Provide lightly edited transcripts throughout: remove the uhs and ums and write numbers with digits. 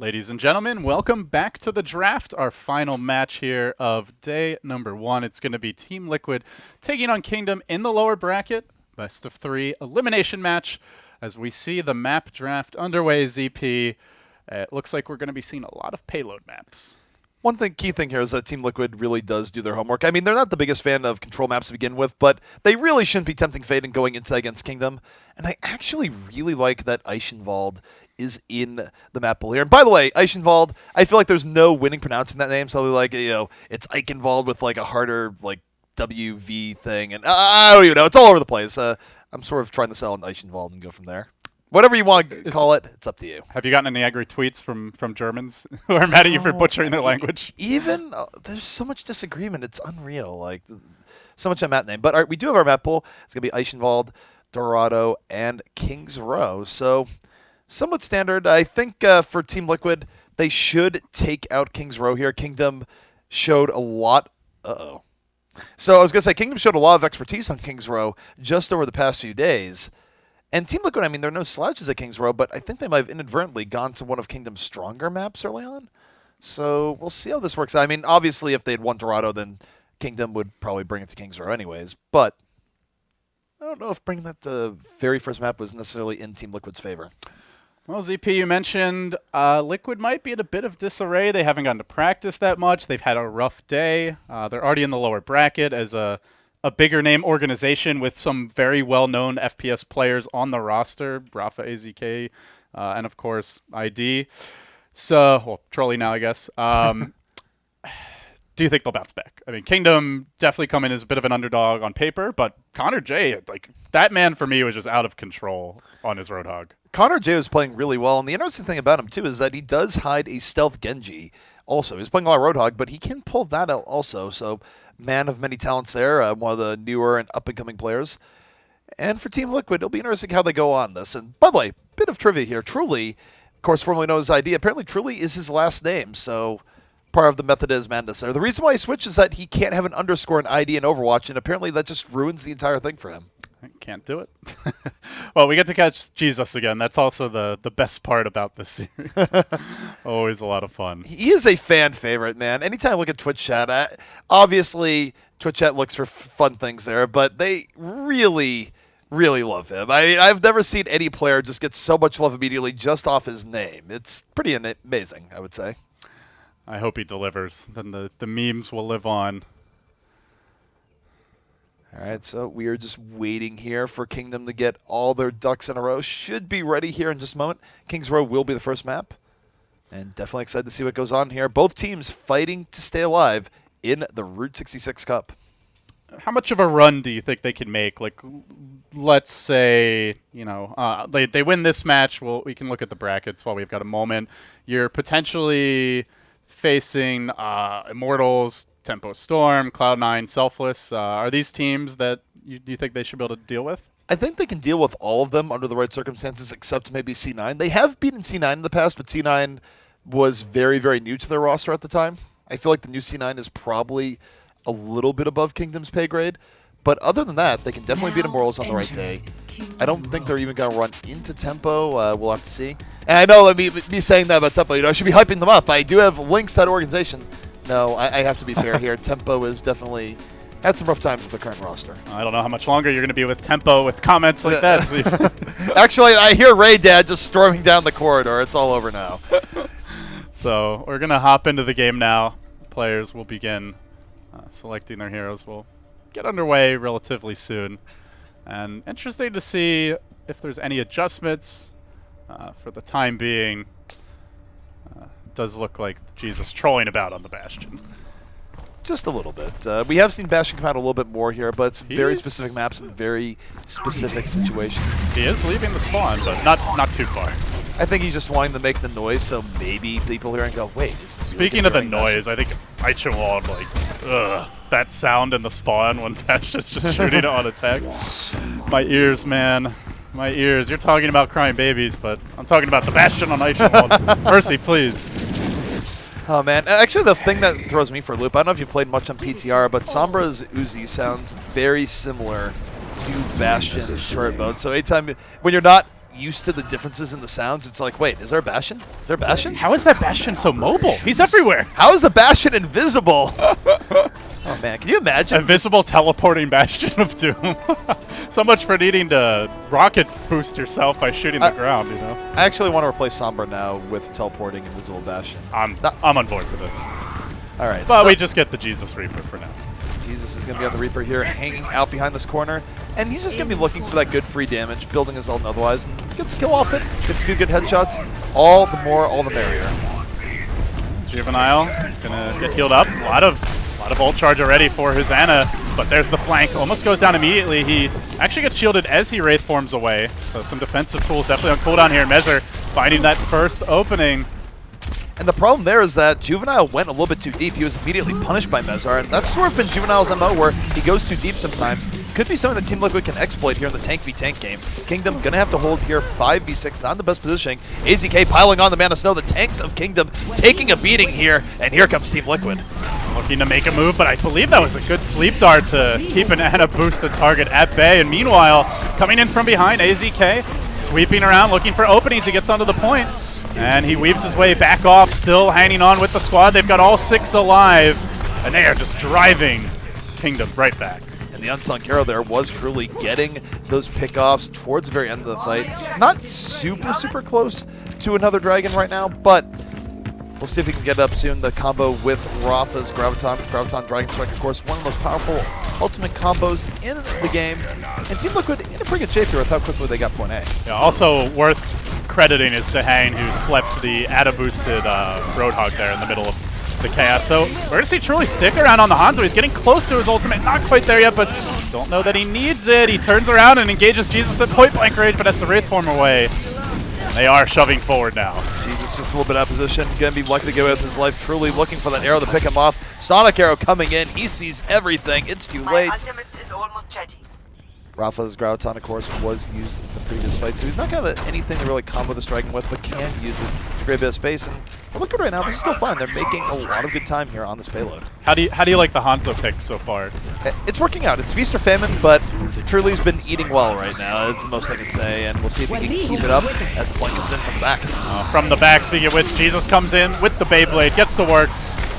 Ladies and gentlemen, welcome back to the draft, our final match here of day number 1. It's going to be Team Liquid taking on Kingdom in the lower bracket, best of 3 elimination match. As we see the map draft underway, ZP, it looks like we're going to be seeing a lot of payload maps. Key thing here is that Team Liquid really does do their homework. I mean, they're not the biggest fan of control maps to begin with, but they really shouldn't be tempting fate and going into that against Kingdom. And I actually really like that Eichenwalde is in the map pool here. And by the way, Eichenwalde, I feel like there's no winning pronouncing that name, so I'll be like, it's Eichenwalde with like a harder like WV thing, and I don't even know. It's all over the place. I'm sort of trying to sell an Eichenwalde and go from there. Whatever you want to call it, it's up to you. Have you gotten any angry tweets from Germans who are mad at you for butchering their language? Even there's so much disagreement. It's unreal. Like so much on map name. But all right, we do have our map pool. It's gonna be Eichenwalde, Dorado, and Kings Row. So somewhat standard. I think for Team Liquid, they should take out Kings Row here. Kingdom showed a lot. So I was gonna say Kingdom showed a lot of expertise on Kings Row just over the past few days. And Team Liquid, I mean, there are no slouches at Kings Row, but I think they might have inadvertently gone to one of Kingdom's stronger maps early on. So we'll see how this works out. I mean, obviously, if they'd won Dorado, then Kingdom would probably bring it to Kings Row anyways. But I don't know if bringing that to very first map was necessarily in Team Liquid's favor. Well, ZP, you mentioned Liquid might be in a bit of disarray. They haven't gotten to practice that much. They've had a rough day. They're already in the lower bracket as a bigger name organization with some very well-known FPS players on the roster, Rafa, AZK, and of course ID. So, well, Trolley now, I guess. Do you think they'll bounce back? I mean, Kingdom definitely come in as a bit of an underdog on paper, but Connor J, like that man for me was just out of control on his Roadhog. Connor J was playing really well, and the interesting thing about him too is that he does hide a stealth Genji. Also, he's playing a lot of Roadhog, but he can pull that out also. So, man of many talents there, one of the newer and up-and-coming players. And for Team Liquid, it'll be interesting how they go on this. And by the way, bit of trivia here. Truly, of course, formerly known as ID, apparently Truly is his last name. So, part of the method is madness there. The reason why he switched is that he can't have an underscore in ID in Overwatch, and apparently that just ruins the entire thing for him. I can't do it. Well, we get to catch Jesus again. That's also the best part about this series. Always a lot of fun. He is a fan favorite, man. Anytime I look at Twitch chat, obviously Twitch chat looks for fun things there, but they really, really love him. I've never seen any player just get so much love immediately just off his name. It's pretty amazing, I would say. I hope he delivers. Then the memes will live on. All right, so we are just waiting here for Kingdom to get all their ducks in a row. Should be ready here in just a moment. Kings Row will be the first map. And definitely excited to see what goes on here. Both teams fighting to stay alive in the Route 66 Cup. How much of a run do you think they can make? Like, let's say, they win this match. Well, we can look at the brackets while we've got a moment. You're potentially facing Immortals, Tempo Storm, Cloud9, Selfless. Are these teams that do you think they should be able to deal with? I think they can deal with all of them under the right circumstances, except maybe C9. They have beaten C9 in the past, but C9 was very, very new to their roster at the time. I feel like the new C9 is probably a little bit above Kingdom's pay grade. But other than that, they can definitely beat Immortals on the right day. I don't think they're even going to run into Tempo. We'll have to see. And I know me saying that about Tempo, I should be hyping them up. I do have links to that organization. No, I have to be fair here. Tempo is definitely had some rough times with the current roster. I don't know how much longer you're going to be with Tempo with comments like that. Actually, I hear Ray Dad just storming down the corridor. It's all over now. So we're going to hop into the game now. Players will begin selecting their heroes. We'll get underway relatively soon. And interesting to see if there's any adjustments. For the time being, does look like Jesus trolling about on the Bastion. Just a little bit. We have seen Bastion come out a little bit more here, but it's very specific maps and very specific situations. He is leaving the spawn, but not too far. I think he's just wanting to make the noise, so maybe people hear and go, wait, is this Speaking of the noise, I think Eichenwalde, that sound in the spawn when Bastion's just shooting it on attack. My ears, man. My ears. You're talking about crying babies, but I'm talking about the Bastion on Eichenwalde. Mercy, please. Oh, man. Actually, the thing that throws me for a loop, I don't know if you played much on PTR, but Sombra's Uzi sounds very similar to Bastion's turret mode. So anytime, when you're not used to the differences in the sounds, it's like, wait, is there a Bastion? Is there a Bastion? How is that Bastion so mobile? He's everywhere. How is the Bastion invisible? Oh man, can you imagine? Invisible teleporting Bastion of Doom. So much for needing to rocket boost yourself by shooting the ground, you know? I actually want to replace Sombra now with teleporting Invisible Bastion. I'm on board for this. All right. But so we just get the Jesus Reaper for now. Jesus is going to be on the Reaper here, hanging out behind this corner. And he's just going to be looking for that good free damage, building his ult and otherwise. And gets a kill off it, gets a few good headshots. All the more, all the merrier. Juvenile gonna get healed up. A lot of ult charge already for his Ana, but there's the flank. Almost goes down immediately. He actually gets shielded as he Wraith forms away. So some defensive tools definitely on cooldown here. Measure finding that first opening. And the problem there is that Juvenile went a little bit too deep. He was immediately punished by Mezar, and that's sort of been Juvenile's MO, where he goes too deep sometimes. Could be something that Team Liquid can exploit here in the tank v tank game. Kingdom gonna have to hold here 5v6, not in the best positioning. AZK piling on the Man of Snow. The tanks of Kingdom taking a beating here, and here comes Team Liquid. Looking to make a move, but I believe that was a good sleep dart to keep an Ana boosted target at bay. And meanwhile, coming in from behind, AZK sweeping around, looking for openings. He gets onto the point, and he weaves his way back off, still hanging on with the squad. They've got all 6 alive, and they are just driving Kingdom right back. And the unsung hero there was truly getting those pickoffs towards the very end of the fight. Not super close to another dragon right now, but we'll see if we can get up soon. The combo with Rafa's Graviton Dragon Strike, of course, one of the most powerful ultimate combos in the game. And Team Liquid in a pretty good shape here with how quickly they got point A. Yeah, also worth crediting is Dehane, who slept the Ada boosted Roadhog there in the middle of the chaos. So where does he truly stick around on the Hanzo? He's getting close to his ultimate, not quite there yet, but don't know that he needs it. He turns around and engages Jesus at point blank range, but has to Wraith form away. And they are shoving forward now. Jesus just a little bit out of position, gonna be lucky to get away with his life, truly looking for that arrow to pick him off. Sonic arrow coming in, he sees everything, it's too late. My ultimate is almost ready. Rafa's Graviton, of course, was used in the previous fight, so he's not going to have anything to really combo the Dragon with, but can use it to create a bit of space. And look good right now, this is still fine. They're making a lot of good time here on this payload. How do you like the Hanzo pick so far? It's working out. It's feast or famine, but Truly's been eating well right now. That's the most I can say, and we'll see if he can keep it up as the point comes in from the back. From the back, speaking of which, Jesus comes in with the Beyblade, gets to work,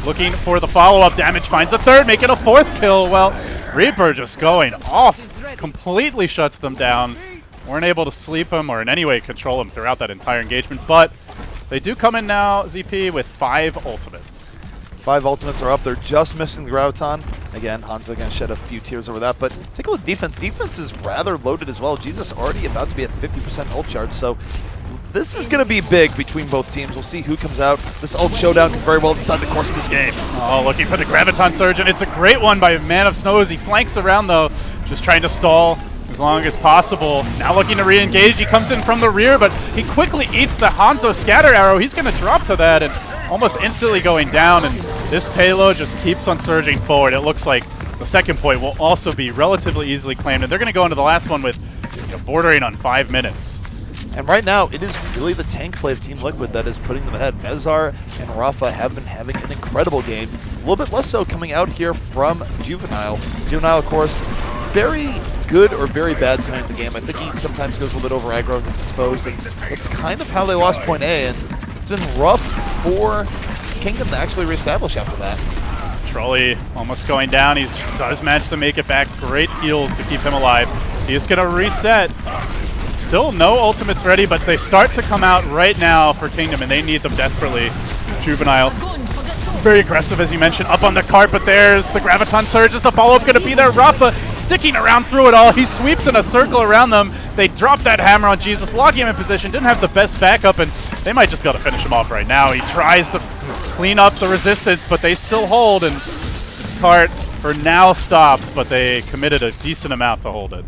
looking for the follow-up damage, finds a third, making a 4th kill. Well, Reaper just going off, completely shuts them down. Weren't able to sleep him or in any way control him throughout that entire engagement, but they do come in now, ZP, with 5 ultimates. 5 ultimates are up. They're just missing the Graviton. Again, Hanzo going to shed a few tears over that, but take a look at defense. Defense is rather loaded as well. Jesus already about to be at 50% ult charge, so this is going to be big between both teams. We'll see who comes out. This ult showdown can very well decide the course of this game. Oh, looking for the Graviton Surge, and it's a great one by Man of Snow as he flanks around, though, just trying to stall as long as possible. Now looking to re-engage. He comes in from the rear, but he quickly eats the Hanzo scatter arrow. He's going to drop to that and almost instantly going down, and this payload just keeps on surging forward. It looks like the second point will also be relatively easily claimed, and they're going to go into the last one with bordering on 5 minutes. And right now, it is really the tank play of Team Liquid that is putting them ahead. Mezar and Rafa have been having an incredible game. A little bit less so coming out here from Juvenile. Juvenile, of course, very good or very bad time in the game. I think he sometimes goes a little bit over aggro and gets exposed. And it's kind of how they lost point A. And it's been rough for Kingdom to actually reestablish after that. Trolley almost going down. He does manage to make it back. Great heals to keep him alive. He's going to reset. Still no ultimates ready, but they start to come out right now for Kingdom, and they need them desperately. Juvenile, very aggressive, as you mentioned, up on the cart, but there's the Graviton Surge. Is the follow-up going to be there? Rafa sticking around through it all. He sweeps in a circle around them. They drop that hammer on Jesus, locking him in position. Didn't have the best backup, and they might just be able to finish him off right now. He tries to clean up the resistance, but they still hold, and this cart for now stops, but they committed a decent amount to hold it.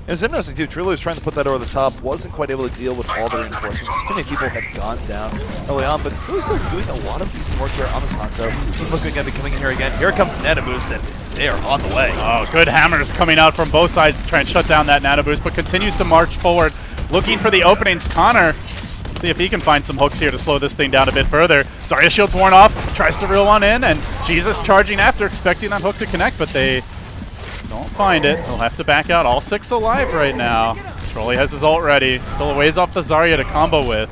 It was interesting too. Truly was trying to put that over the top, wasn't quite able to deal with all the reinforcements. Just too many people had gone down early on, but Truly's still doing a lot of decent work here on this Hanzo. Team Liquid going to be coming in here again. Here comes Nano Boost, and they are on the way. Oh, good hammers coming out from both sides to try and shut down that Nano Boost, but continues to march forward, looking for the openings. Connor, see if he can find some hooks here to slow this thing down a bit further. Zarya shield's worn off, tries to reel one in, and Jesus charging after, expecting that hook to connect, but they don't find it. They'll have to back out. All 6 alive right now. Trolley has his ult ready. Still a ways off the Zarya to combo with.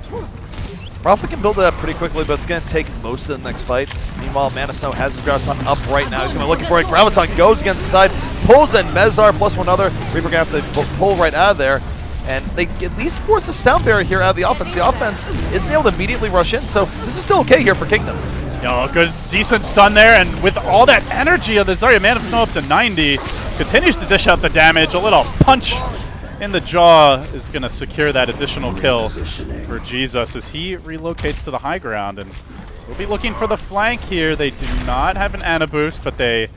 Probably can build that up pretty quickly, but it's going to take most of the next fight. Meanwhile, Mana Snow has his Graviton up right now. He's going to be looking for it. Graviton goes against the side, pulls in Mezar plus one other. Reaper going to have to pull right out of there. And they at least force a sound barrier here out of the offense. The offense isn't able to immediately rush in, so this is still okay here for Kingdom. Good, decent stun there, and with all that energy of the Zarya, Mana Snow up to 90, continues to dish out the damage. A little punch in the jaw is going to secure that additional kill for Jesus as he relocates to the high ground. And we'll be looking for the flank here. They do not have an Ana boost, but they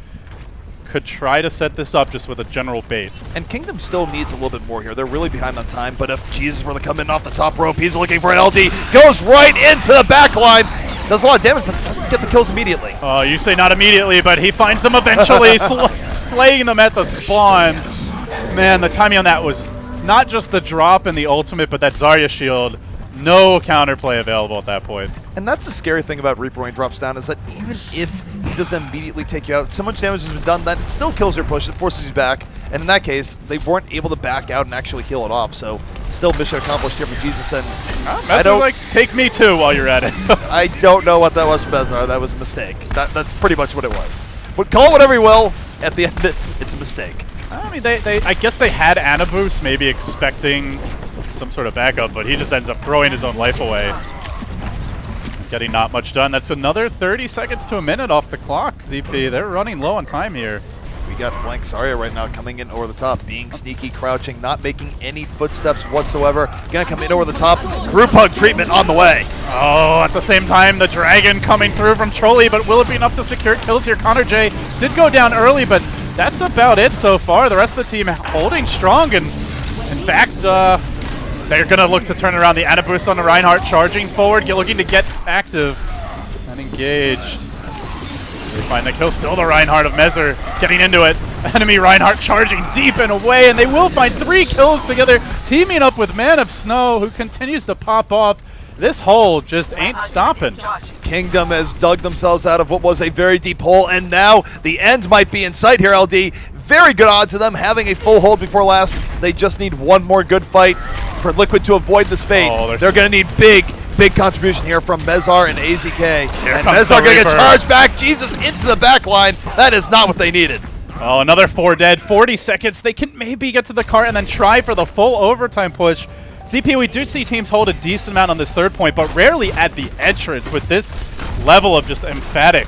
could try to set this up just with a general bait. And Kingdom still needs a little bit more here. They're really behind on time, but if Jesus were to come in off the top rope, he's looking for an LD. Goes right into the back line. Does a lot of damage, but doesn't get the kills immediately. Oh, you say not immediately, but he finds them eventually, slaying them at the spawn. Man, the timing on that was not just the drop and the ultimate, but that Zarya shield. No counterplay available at that point. And that's the scary thing about Reaper when he drops down, is that even if he doesn't immediately take you out, so much damage has been done that it still kills your push, it forces you back. And in that case, they weren't able to back out and actually heal it off. So still mission accomplished here for Jesus. And I don't like, take me too while you're at it. I don't know what that was for Bezar. That was a mistake. That's pretty much what it was. But call it whatever you will. At the end of it, it's a mistake. I mean, I guess they had Ana boost, maybe expecting some sort of backup, but he just ends up throwing his own life away. Getting not much done. That's another 30 seconds to a minute off the clock, ZP. They're running low on time here. We got flank Zarya right now coming in over the top, being sneaky, crouching, not making any footsteps whatsoever. Gonna come in over the top. Group hug treatment on the way. Oh, at the same time, the Dragon coming through from Trolley, but will it be enough to secure kills here? Connor J did go down early, but that's about it so far. The rest of the team holding strong, and in fact, they're going to look to turn around the Ana boost on the Reinhardt, charging forward, looking to get active and engaged. They find the kill, still the Reinhardt of Mezar getting into it. Enemy Reinhardt charging deep and away, and they will find 3 kills together, teaming up with Man of Snow, who continues to pop off. This hole just ain't stopping. Kingdom has dug themselves out of what was a very deep hole, and now the end might be in sight here, LD. Very good odds to them having a full hold before last. They just need one more good fight for Liquid to avoid this fate. Oh, they're going to need big contribution here from Mezar and AZK. And Mezar going to get charged back. Jesus into the back line. That is not what they needed. Oh, another 4 dead. 40 seconds. They can maybe get to the cart and then try for the full overtime push. ZP, we do see teams hold a decent amount on this third point, but rarely at the entrance with this level of just emphatic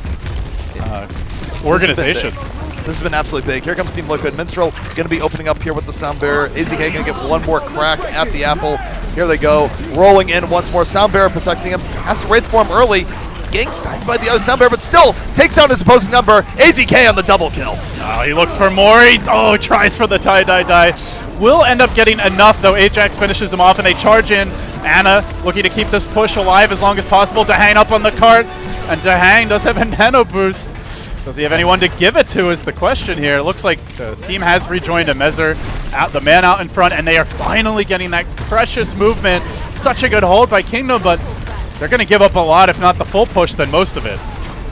organization. This has been absolutely big. Here comes Team Liquid. Minstrel going to be opening up here with the sound barrier. AZK going to get one more crack at the apple. Here they go. Rolling in once more. Sound barrier protecting him. Has to wraith form early. Getting sniped by the other sound barrier, but still takes down his opposing number. AZK on the double kill. Oh, he looks for more. Tries for the tie. Will end up getting enough, though. Ajax finishes him off, and they charge in. Ana looking to keep this push alive as long as possible. Dahang up on the cart, and Dahang does have a nano boost. Does he have anyone to give it to is the question here. It looks like the team has rejoined a Mezar, the man out in front, and they are finally getting that precious movement. Such a good hold by Kingdom, but they're going to give up a lot, if not the full push, then most of it.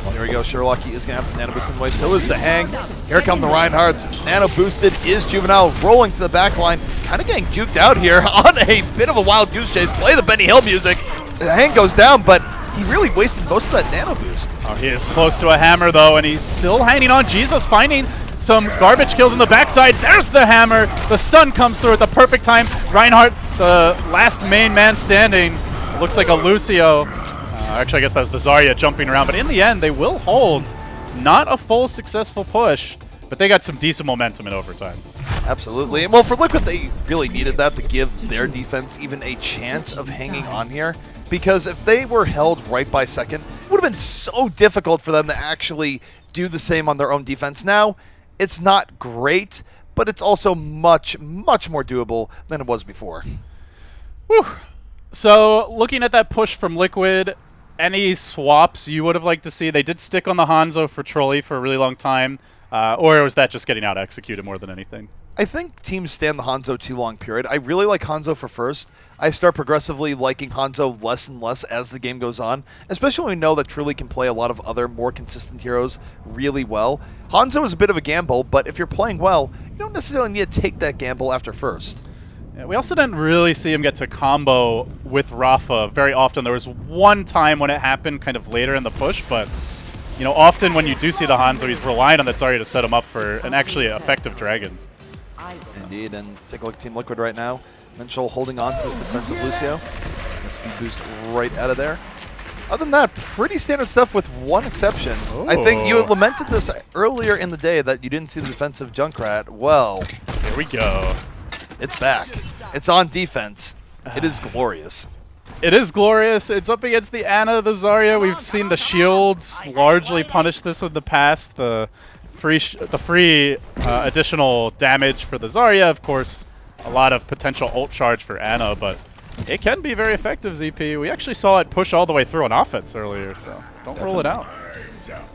Well, here we go. Sherlock, he is going to have the nano boost in the way. So is the Hang. Here come the Reinhardts. Nano boosted is Juvenile, rolling to the back line. Kind of getting juked out here on a bit of a wild goose chase. Play the Benny Hill music. The Hang goes down, but he really wasted most of that nano boost. Oh, he is close to a hammer, though, and he's still hanging on. Jesus finding some garbage kills on the backside. There's the hammer. The stun comes through at the perfect time. Reinhardt, the last main man standing. Looks like a Lucio. Actually, I guess that was the Zarya jumping around. But in the end, they will hold. Not a full successful push, but they got some decent momentum in overtime. Absolutely. And well, for Liquid, they really needed that to give their defense even a chance of hanging on here. Because if they were held right by second, it would have been so difficult for them to actually do the same on their own defense. Now, it's not great, but it's also much, much more doable than it was before. Whew. So, looking at that push from Liquid, any swaps you would have liked to see? They did stick on the Hanzo for Trolley for a really long time, or was that just getting out executed more than anything? I think teams stand the Hanzo too long, period. I really like Hanzo for first. I start progressively liking Hanzo less and less as the game goes on, especially when we know that Truly can play a lot of other more consistent heroes really well. Hanzo is a bit of a gamble, but if you're playing well, you don't necessarily need to take that gamble after first. Yeah, we also didn't really see him get to combo with Rafa very often. There was one time when it happened kind of later in the push, but you know, often when you do see the Hanzo, he's relying on that Zarya to set him up for an actually effective dragon. Indeed, and take a look at Team Liquid right now. Menschel holding on to this defensive Lucio. The speed boost right out of there. Other than that, pretty standard stuff with one exception. Ooh. I think you had lamented this earlier in the day that you didn't see the defensive Junkrat. Well, Here we go. it's back. It's on defense. It is glorious. It is glorious. It's up against the Ana, the Zarya. We've seen the shields largely punish this in the past. The free additional damage for the Zarya, of course, a lot of potential ult charge for Ana, but it can be very effective, ZP. We actually saw it push all the way through on offense earlier, so don't rule it out.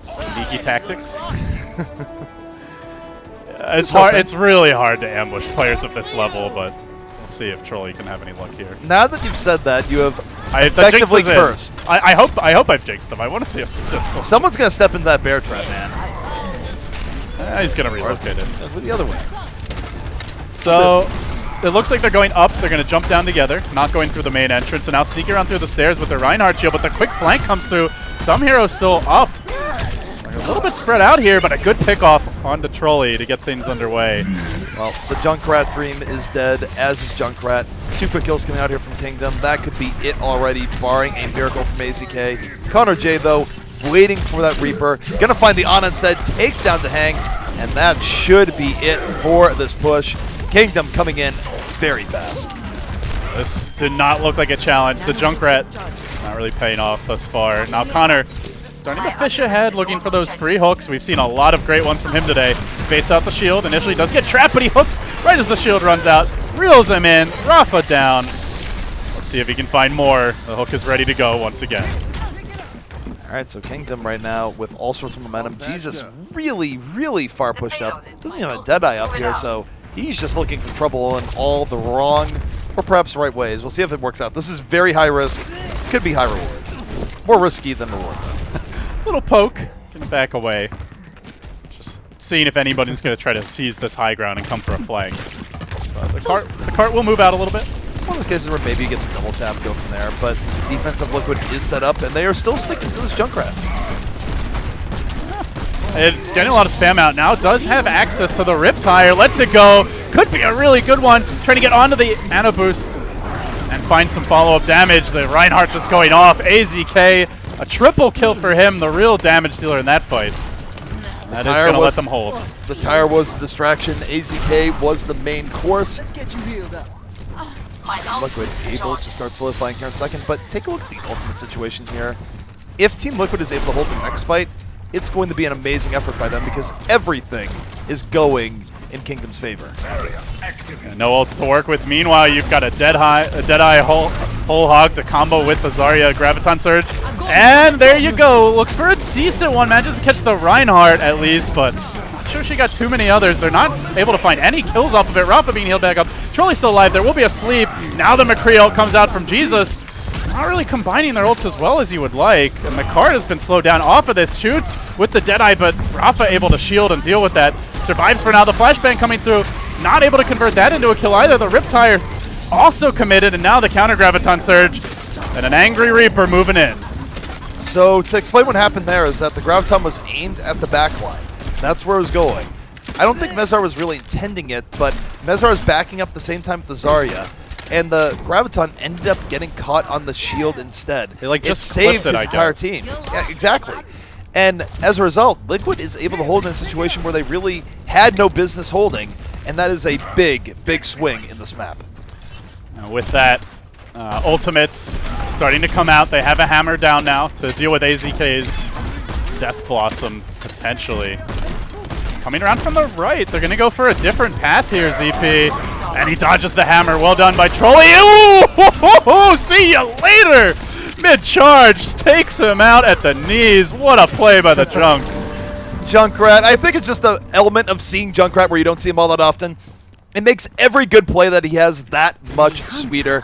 Sneaky tactics. It's hard. It's really hard to ambush players of this level, but we'll see if Trolley can have any luck here. Now that you've said that, you have The effectively jinx is in. cursed. I hope I've jinxed them. I want to see if successful. Someone's going to step into that bear trap, man. He's gonna relocate it. With the other way. So it looks like they're going up. They're gonna jump down together, not going through the main entrance, and now sneaking around through the stairs with their Reinhardt shield. But the quick flank comes through. Some heroes still up. Like a little bit spread out here, but a good pick-off onto Trolley to get things underway. Well, the Junkrat dream is dead, as is Junkrat. 2 quick kills coming out here from Kingdom. That could be it already, barring a miracle from AZK. Connor J, though, waiting for that Reaper. Gonna find the Ana instead, takes down the Hang, and that should be it for this push. Kingdom coming in very fast. This did not look like a challenge. The Junkrat not really paying off thus far. Now Connor starting to fish ahead, looking for those free hooks. We've seen a lot of great ones from him today. Baits out the shield. Initially does get trapped, but he hooks right as the shield runs out. Reels him in. Rafa down. Let's see if he can find more. The hook is ready to go once again. All right, so Kingdom right now with all sorts of momentum. Jesus really, really far pushed up. Doesn't even have a Deadeye up here, so he's just looking for trouble in all the wrong or perhaps right ways. We'll see if it works out. This is very high risk. Could be high reward. More risky than reward. Little poke. Gonna back away. Just seeing if anybody's gonna try to seize this high ground and come for a flank. But the cart will move out a little bit. One of those cases where maybe you get the double tap, go from there, but defensive Liquid is set up, and they are still sticking to this Junkrat. It's getting a lot of spam out now. Does have access to the Riptire. Lets it go. Could be a really good one. Trying to get onto the Ana boost and find some follow-up damage. The Reinhardt just going off. AZK, a triple kill for him, the real damage dealer in that fight. That is going to let them hold. The tire was the distraction. AZK was the main course. Liquid able to start solidifying here in a second, but take a look at the ultimate situation here. If Team Liquid is able to hold the next fight, it's going to be an amazing effort by them because everything is going in Kingdom's favor. Yeah, no ults to work with. Meanwhile, you've got a Deadeye whole hog to combo with the Zarya Graviton Surge. And there you go. Looks for a decent one. Manages to catch the Reinhardt at least, but not sure she got too many others. They're not able to find any kills off of it. Rafa being healed back up. Trolley's still alive. There will be a sleep. Now the McCree ult comes out from Jesus. Not really combining their ults as well as you would like. And the card has been slowed down off of this. Shoots with the Deadeye, but Rafa able to shield and deal with that. Survives for now. The flashbang coming through. Not able to convert that into a kill either. The Riptire also committed, and now the counter Graviton Surge. And an angry Reaper moving in. So to explain what happened there is that the Graviton was aimed at the back line. That's where it was going. I don't think Mezar was really intending it, but Mezar is backing up at the same time with the Zarya. And the Graviton ended up getting caught on the shield instead. It just saved his entire team. Yeah, exactly. And as a result, Liquid is able to hold in a situation where they really had no business holding, and that is a big, big swing in this map. Now with that, ultimates starting to come out. They have a hammer down now to deal with AZK's Death Blossom, potentially. Coming around from the right, they're going to go for a different path here, ZP. And he dodges the hammer. Well done by Trolley. Ooh! See you later! Mid-charge takes him out at the knees. What a play by the Junk. Junkrat, I think it's just the element of seeing Junkrat where you don't see him all that often. It makes every good play that he has that much sweeter.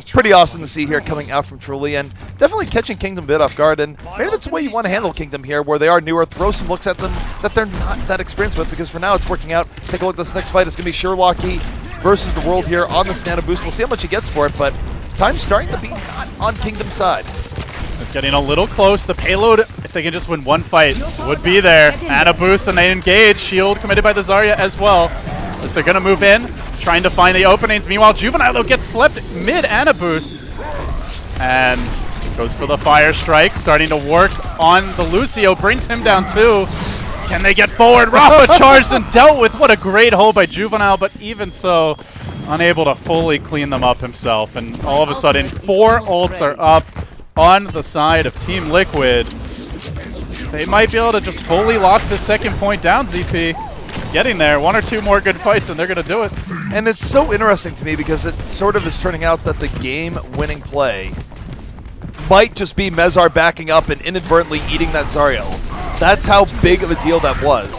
Pretty awesome to see here coming out from Trolley, and definitely catching Kingdom a bit off guard. And maybe that's the way you want to handle Kingdom here, where they are newer. Throw some looks at them that they're not that experienced with, because for now it's working out. Take a look at this next fight. It's going to be Sherlocky versus the world here on this Nano Boost. We'll see how much he gets for it, but time's starting to be not on Kingdom's side. It's getting a little close. The payload, if they can just win one fight, would be there. Nano Boost, and they engage. Shield committed by the Zarya as well. As they're going to move in, trying to find the openings. Meanwhile, Juvenile though gets slept mid Ana Boost. And goes for the Fire Strike, starting to work on the Lucio. Brings him down too. Can they get forward? Rafa charged and dealt with. What a great hold by Juvenile, but even so, unable to fully clean them up himself. And all of a sudden, 4 ults are up on the side of Team Liquid. They might be able to just fully lock this second point down, ZP. It's getting there. 1 or 2 more good fights and they're going to do it. And it's so interesting to me because it sort of is turning out that the game-winning play might just be Mezar backing up and inadvertently eating that Zarya ult. That's how big of a deal that was.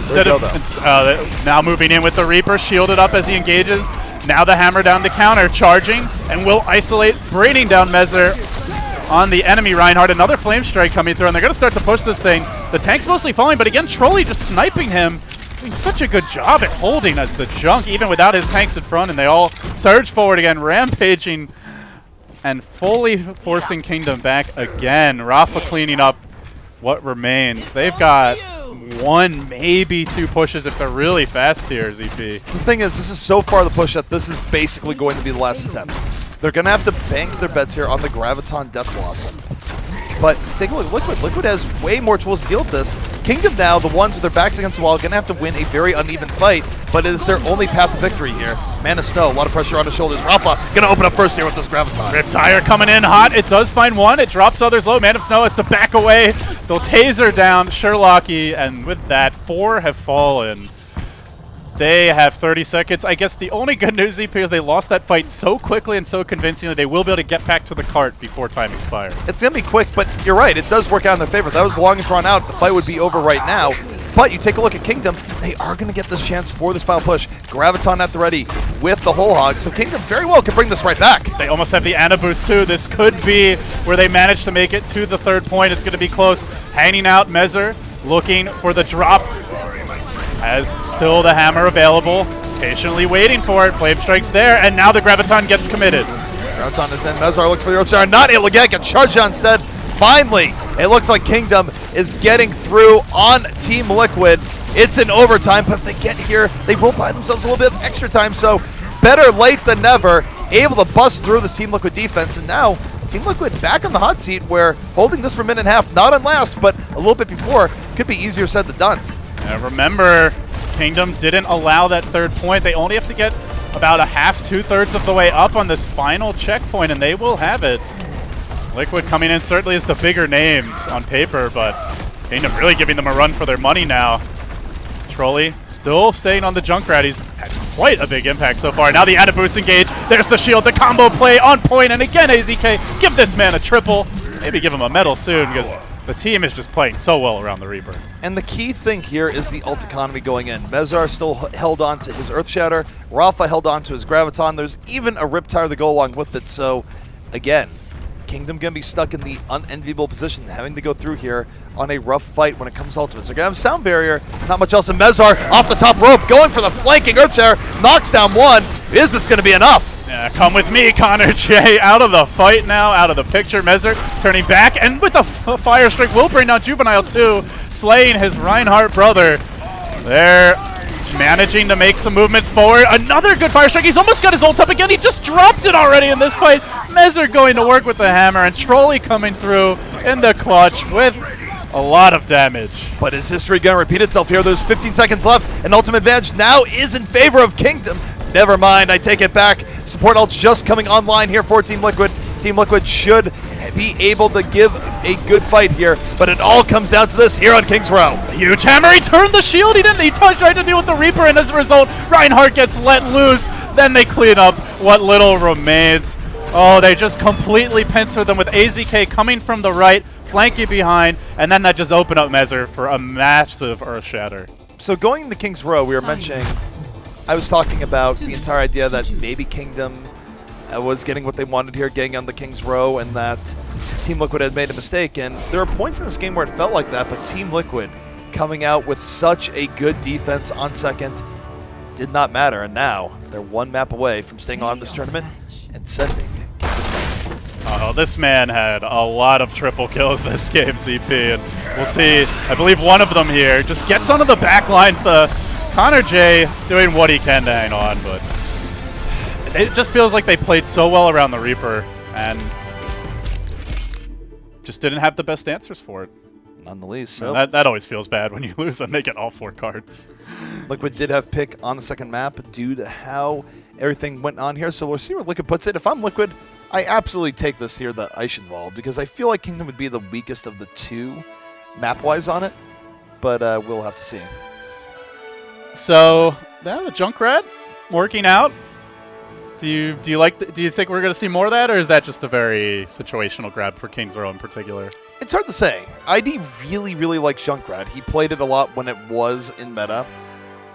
Instead of, now moving in with the Reaper, shielded up as he engages. Now the hammer down the counter, charging, and will isolate, braining down Mezar on the enemy Reinhardt. Another Flame Strike coming through, and they're going to start to push this thing. The tank's mostly falling, but again, Trolley just sniping him. Doing such a good job at holding as the junk, even without his tanks in front, and they all surge forward again, rampaging and fully forcing Kingdom back again. Rafa cleaning up what remains. They've got 1, maybe 2 pushes if they're really fast here, ZP. The thing is, this is so far the push that this is basically going to be the last attempt. They're going to have to bank their bets here on the Graviton Death Blossom. But take a look, Liquid has way more tools to deal with this. Kingdom now, the ones with their backs against the wall, are going to have to win a very uneven fight, but it is their only path to victory here. Man of Snow, a lot of pressure on his shoulders. Rafa going to open up first here with this Graviton. Riptire coming in hot. It does find one. It drops others low. Man of Snow has to back away. They'll taser down Sherlocky, and with that, 4 have fallen. They have 30 seconds. I guess the only good news, ZP, is they lost that fight so quickly and so convincingly they will be able to get back to the cart before time expires. It's going to be quick, but you're right. It does work out in their favor. That was long and drawn out. The fight would be over right now. But you take a look at Kingdom. They are going to get this chance for this final push. Graviton at the ready with the whole hog. So Kingdom very well can bring this right back. They almost have the Ana Boost too. This could be where they manage to make it to the 3rd point. It's going to be close. Hanging out Mezar, looking for the drop. Has still the hammer available, patiently waiting for it. Flame Strike's there, and now the Graviton gets committed. Graviton is in. Mezar looks for the Earthshaker, not able to get charged on instead. Finally, it looks like Kingdom is getting through on Team Liquid. It's in overtime, but if they get here, they will buy themselves a little bit of extra time, so better late than never. Able to bust through this Team Liquid defense, and now Team Liquid back on the hot seat where holding this for a minute and a half, not on last, but a little bit before, could be easier said than done. Remember, Kingdom didn't allow that 3rd point. They only have to get about a half, 2/3 of the way up on this final checkpoint, and they will have it. Liquid coming in certainly is the bigger names on paper, but Kingdom really giving them a run for their money now. Trolley still staying on the Junkrat. He's had quite a big impact so far. Now the Ana Boost engage. There's the shield, the combo play on point, and again AZK, give this man a triple. Maybe give him a medal soon, because the team is just playing so well around the Reaper. And the key thing here is the ult economy going in. Mezar still held on to his Earth Shatter. Rafa held on to his Graviton. There's even a Riptire to go along with it. So, again, Kingdom going to be stuck in the unenviable position, having to go through here on a rough fight when it comes to ultimates. They're going to have Sound Barrier, not much else. And Mezar off the top rope, going for the flanking Earth Shatter, knocks down 1. Is this going to be enough? Yeah, come with me, Connor J. Out of the fight now, out of the picture. Mezar turning back, and with the Fire Strike will bring down Juvenile too, slaying his Reinhardt brother. They're managing to make some movements forward. Another good Fire Strike. He's almost got his ult up again. He just dropped it already in this fight. Mezar going to work with the hammer, and Trolley coming through in the clutch with a lot of damage. But is history going to repeat itself here? There's 15 seconds left, and ultimate advantage now is in favor of Kingdom. Never mind, I take it back. Support ult's just coming online here for Team Liquid. Team Liquid should be able to give a good fight here, but it all comes down to this here on King's Row. Huge hammer, he turned the shield, he tried to deal with the Reaper, and as a result, Reinhardt gets let loose. Then they clean up what little remains. Oh, they just completely pincer them with AZK coming from the right, flanking behind, and then that just opened up Mezar for a massive Earth Shatter. So going into King's Row, we were mentioning, I was talking about the entire idea that maybe Kingdom was getting what they wanted here, getting on the King's Row, and that Team Liquid had made a mistake. And there are points in this game where it felt like that, but Team Liquid coming out with such a good defense on second, did not matter, and now they're one map away from staying on this tournament and sending. Oh, this man had a lot of triple kills this game, ZP, and we'll see. I believe one of them here just gets onto the back line. Connor J doing what he can to hang on, but it just feels like they played so well around the Reaper and just didn't have the best answers for it. None the least. So that always feels bad when you lose and they get all 4 cards. Liquid did have pick on the second map due to how everything went on here, so we'll see where Liquid puts it. If I'm Liquid, I absolutely take this here, the Eichenwalde, because I feel like Kingdom would be the weakest of the two map-wise on it, but we'll have to see. So, yeah, the Junkrat working out. Do you think we're going to see more of that, or is that just a very situational grab for King's Row in particular? It's hard to say. ID really likes Junkrat. He played it a lot when it was in meta.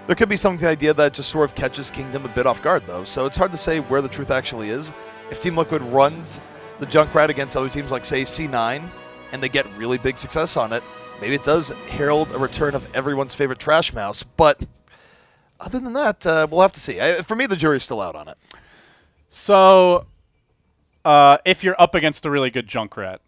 There could be some of the idea that just sort of catches Kingdom a bit off guard, though, so it's hard to say where the truth actually is. If Team Liquid runs the Junkrat against other teams like, say, C9, and they get really big success on it, maybe it does herald a return of everyone's favorite Trash Mouse, but other than that, we'll have to see. For me, the jury's still out on it. So, if you're up against a really good Junkrat,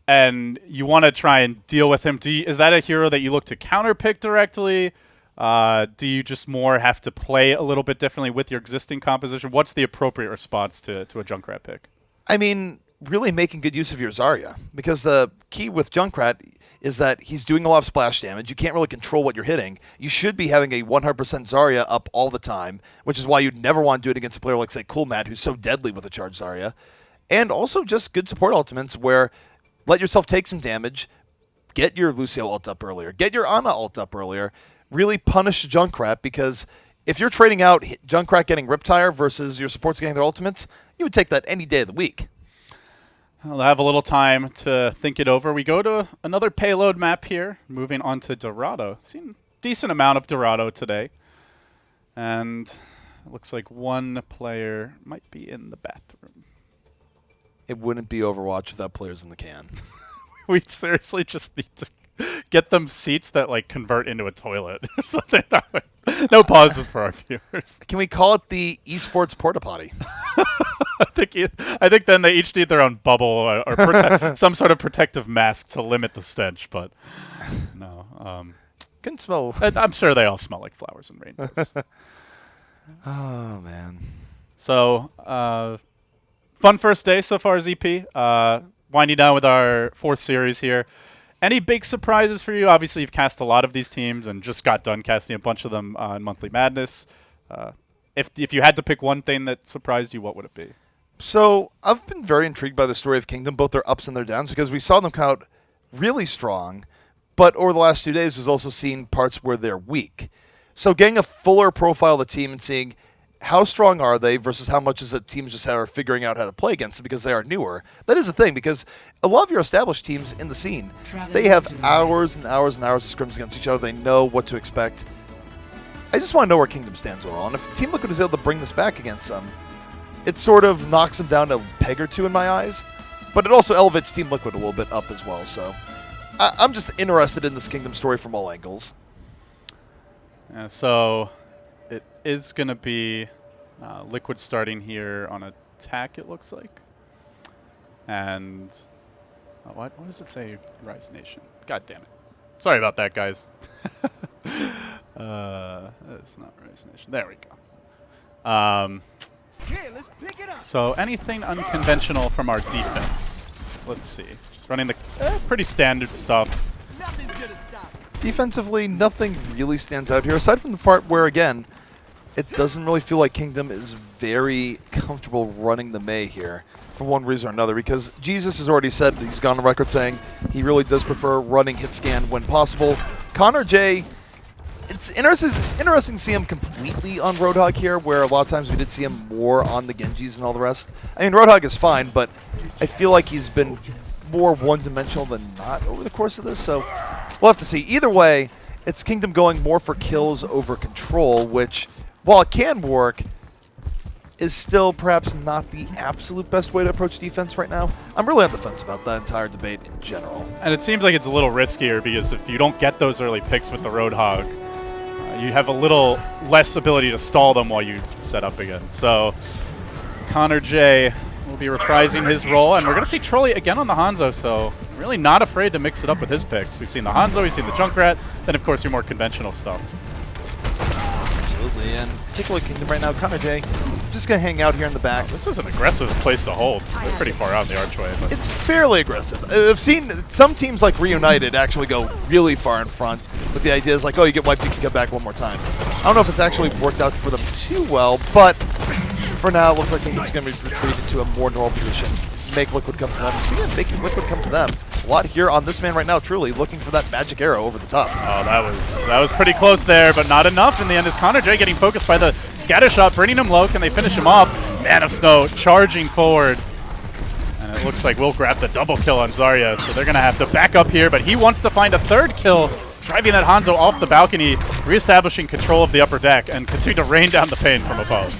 and you want to try and deal with him, is that a hero that you look to counterpick directly? Do you just more have to play a little bit differently with your existing composition? What's the appropriate response to a Junkrat pick? I mean, really making good use of your Zarya, because the key with Junkrat is that he's doing a lot of splash damage. You can't really control what you're hitting. You should be having a 100% Zarya up all the time, which is why you'd never want to do it against a player like, say, Coolmat, who's so deadly with a charged Zarya. And also just good support ultimates where let yourself take some damage, get your Lucio ult up earlier, get your Ana ult up earlier, really punish Junkrat, because if you're trading out Junkrat getting Riptire versus your supports getting their ultimates, you would take that any day of the week. I'll have a little time to think it over. We go to another payload map here, moving on to Dorado. Seen a decent amount of Dorado today. And it looks like one player might be in the bathroom. It wouldn't be Overwatch without players in the can. We seriously just need to get them seats that like convert into a toilet or something. No pauses for our viewers. Can we call it the esports porta potty? I think then they each need their own bubble or some sort of protective mask to limit the stench. But no, Can smell. I'm sure they all smell like flowers and rainbows. Oh man. So fun first day so far, ZP. Winding down with our 4th series here. Any big surprises for you? Obviously, you've cast a lot of these teams and just got done casting a bunch of them in Monthly Madness. If you had to pick one thing that surprised you, what would it be? So I've been very intrigued by the story of Kingdom, both their ups and their downs, because we saw them come out really strong, but over the last 2 days, we've also seen parts where they're weak. So getting a fuller profile of the team and seeing how strong are they versus how much is it teams just are figuring out how to play against them because they are newer. That is the thing, because a lot of your established teams in the scene, they have hours and hours and hours of scrims against each other. They know what to expect. I just want to know where Kingdom stands overall. And if Team Liquid is able to bring this back against them, it sort of knocks them down a peg or two in my eyes. But it also elevates Team Liquid a little bit up as well. So I'm just interested in this Kingdom story from all angles. Yeah, so it is going to be Liquid starting here on attack, it looks like. And what does it say? Rise Nation. God damn it. Sorry about that, guys. It's not Rise Nation. There we go. Let's pick it up. So anything unconventional from our defense? Let's see. Just running the pretty standard stuff. Nothing's gonna stop. Defensively, nothing really stands out here, aside from the part where, again, it doesn't really feel like Kingdom is very comfortable running the Mei here for one reason or another, because Jesus has already said, he's gone on record saying he really does prefer running hit scan when possible. Connor J, it's interesting to see him completely on Roadhog here, where a lot of times we did see him more on the Genjis and all the rest. I mean, Roadhog is fine, but I feel like he's been more one-dimensional than not over the course of this, so we'll have to see. Either way, it's Kingdom going more for kills over control, which, while it can work, is still perhaps not the absolute best way to approach defense right now. I'm really on the fence about that entire debate in general. And it seems like it's a little riskier because if you don't get those early picks with the Roadhog, you have a little less ability to stall them while you set up again. So Connor J will be reprising his role, and we're going to see Trolley again on the Hanzo, so really not afraid to mix it up with his picks. We've seen the Hanzo, we've seen the Junkrat, then of course your more conventional stuff. Absolutely, and take a look at Kingdom right now. Connor J, just going to hang out here in the back. This is an aggressive place to hold. They're pretty far out in the archway. But It's fairly aggressive. I've seen some teams like Reunited actually go really far in front, but the idea is like, oh, you get wiped, you can get back one more time. I don't know if it's actually worked out for them too well, but for now, it looks like Kingdom's going to be retreated to a more normal position. Make Liquid come to them. Speaking of making Liquid come to them, a lot here on this man right now, truly looking for that magic arrow over the top. oh, that was pretty close there, but not enough. In the end, is Connor J getting focused by the scatter shot, bringing him low. Can they finish him off? Man of Snow charging forward. And it looks like we'll grab the double kill on Zarya, so they're going to have to back up here, but he wants to find a third kill, driving that Hanzo off the balcony, reestablishing control of the upper deck, and continue to rain down the pain from above.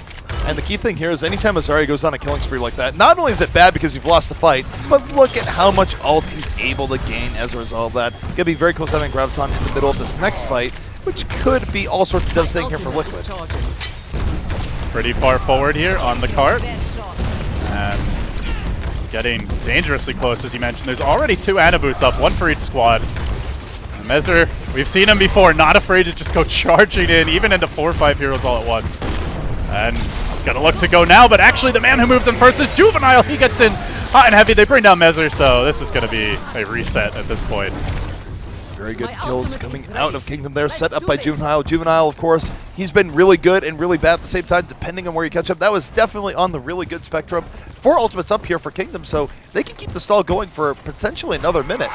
And the key thing here is anytime Zarya goes on a killing spree like that, not only is it bad because you've lost the fight, but look at how much ult he's able to gain as a result of that. Gonna be very close to having Graviton in the middle of this next fight, which could be all sorts of devastating here for Liquid. Pretty far forward here on the cart. And getting dangerously close, as you mentioned. There's already 2 Ana boosts up, 1 for each squad. And Mezer, we've seen him before, not afraid to just go charging in, even into 4 or 5 heroes all at once. And gonna look to go now, but actually the man who moves in first is Juvenile. He gets in hot and heavy. They bring down Mezer, so this is gonna be a reset at this point. Very good kills coming out of Kingdom there, set up by Juvenile. Juvenile, of course, he's been really good and really bad at the same time, depending on where you catch up. That was definitely on the really good spectrum. 4 ultimates up here for Kingdom, so they can keep the stall going for potentially another minute,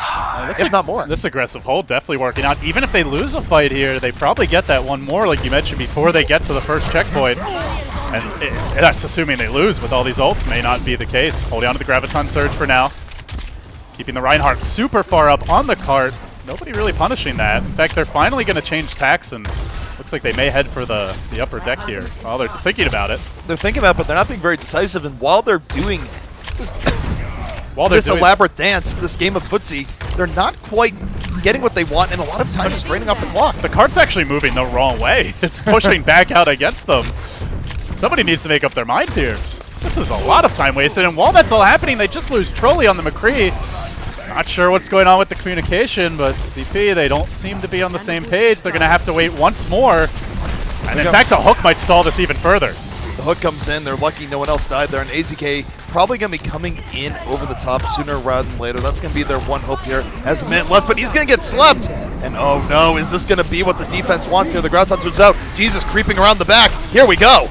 if not more. This aggressive hold definitely working out. Even if they lose a fight here, they probably get that one more, like you mentioned, before they get to the first checkpoint. And that's assuming they lose with all these ults. May not be the case. Holding on to the Graviton Surge for now. Keeping the Reinhardt super far up on the cart. Nobody really punishing that. In fact, they're finally going to change tacks, and looks like they may head for the upper deck here. Well, they're thinking about it. They're thinking about it, but they're not being very decisive. And while they're doing this, doing elaborate dance, this game of footsie, they're not quite getting what they want, and a lot of time is draining off the clock. The cart's actually moving the wrong way. It's pushing back out against them. Somebody needs to make up their mind here. This is a lot of time wasted, and while that's all happening, they just lose Trolley on the McCree. Not sure what's going on with the communication, but ZP, they don't seem to be on the same page. They're going to have to wait once more. And in fact, the hook might stall this even further. The hook comes in. They're lucky no one else died there. And AZK probably going to be coming in over the top sooner rather than later. That's going to be their one hope here. Has a minute left, but he's going to get slept. And oh no, is this going to be what the defense wants here? The Graviton turns out. Jesus creeping around the back. Here we go.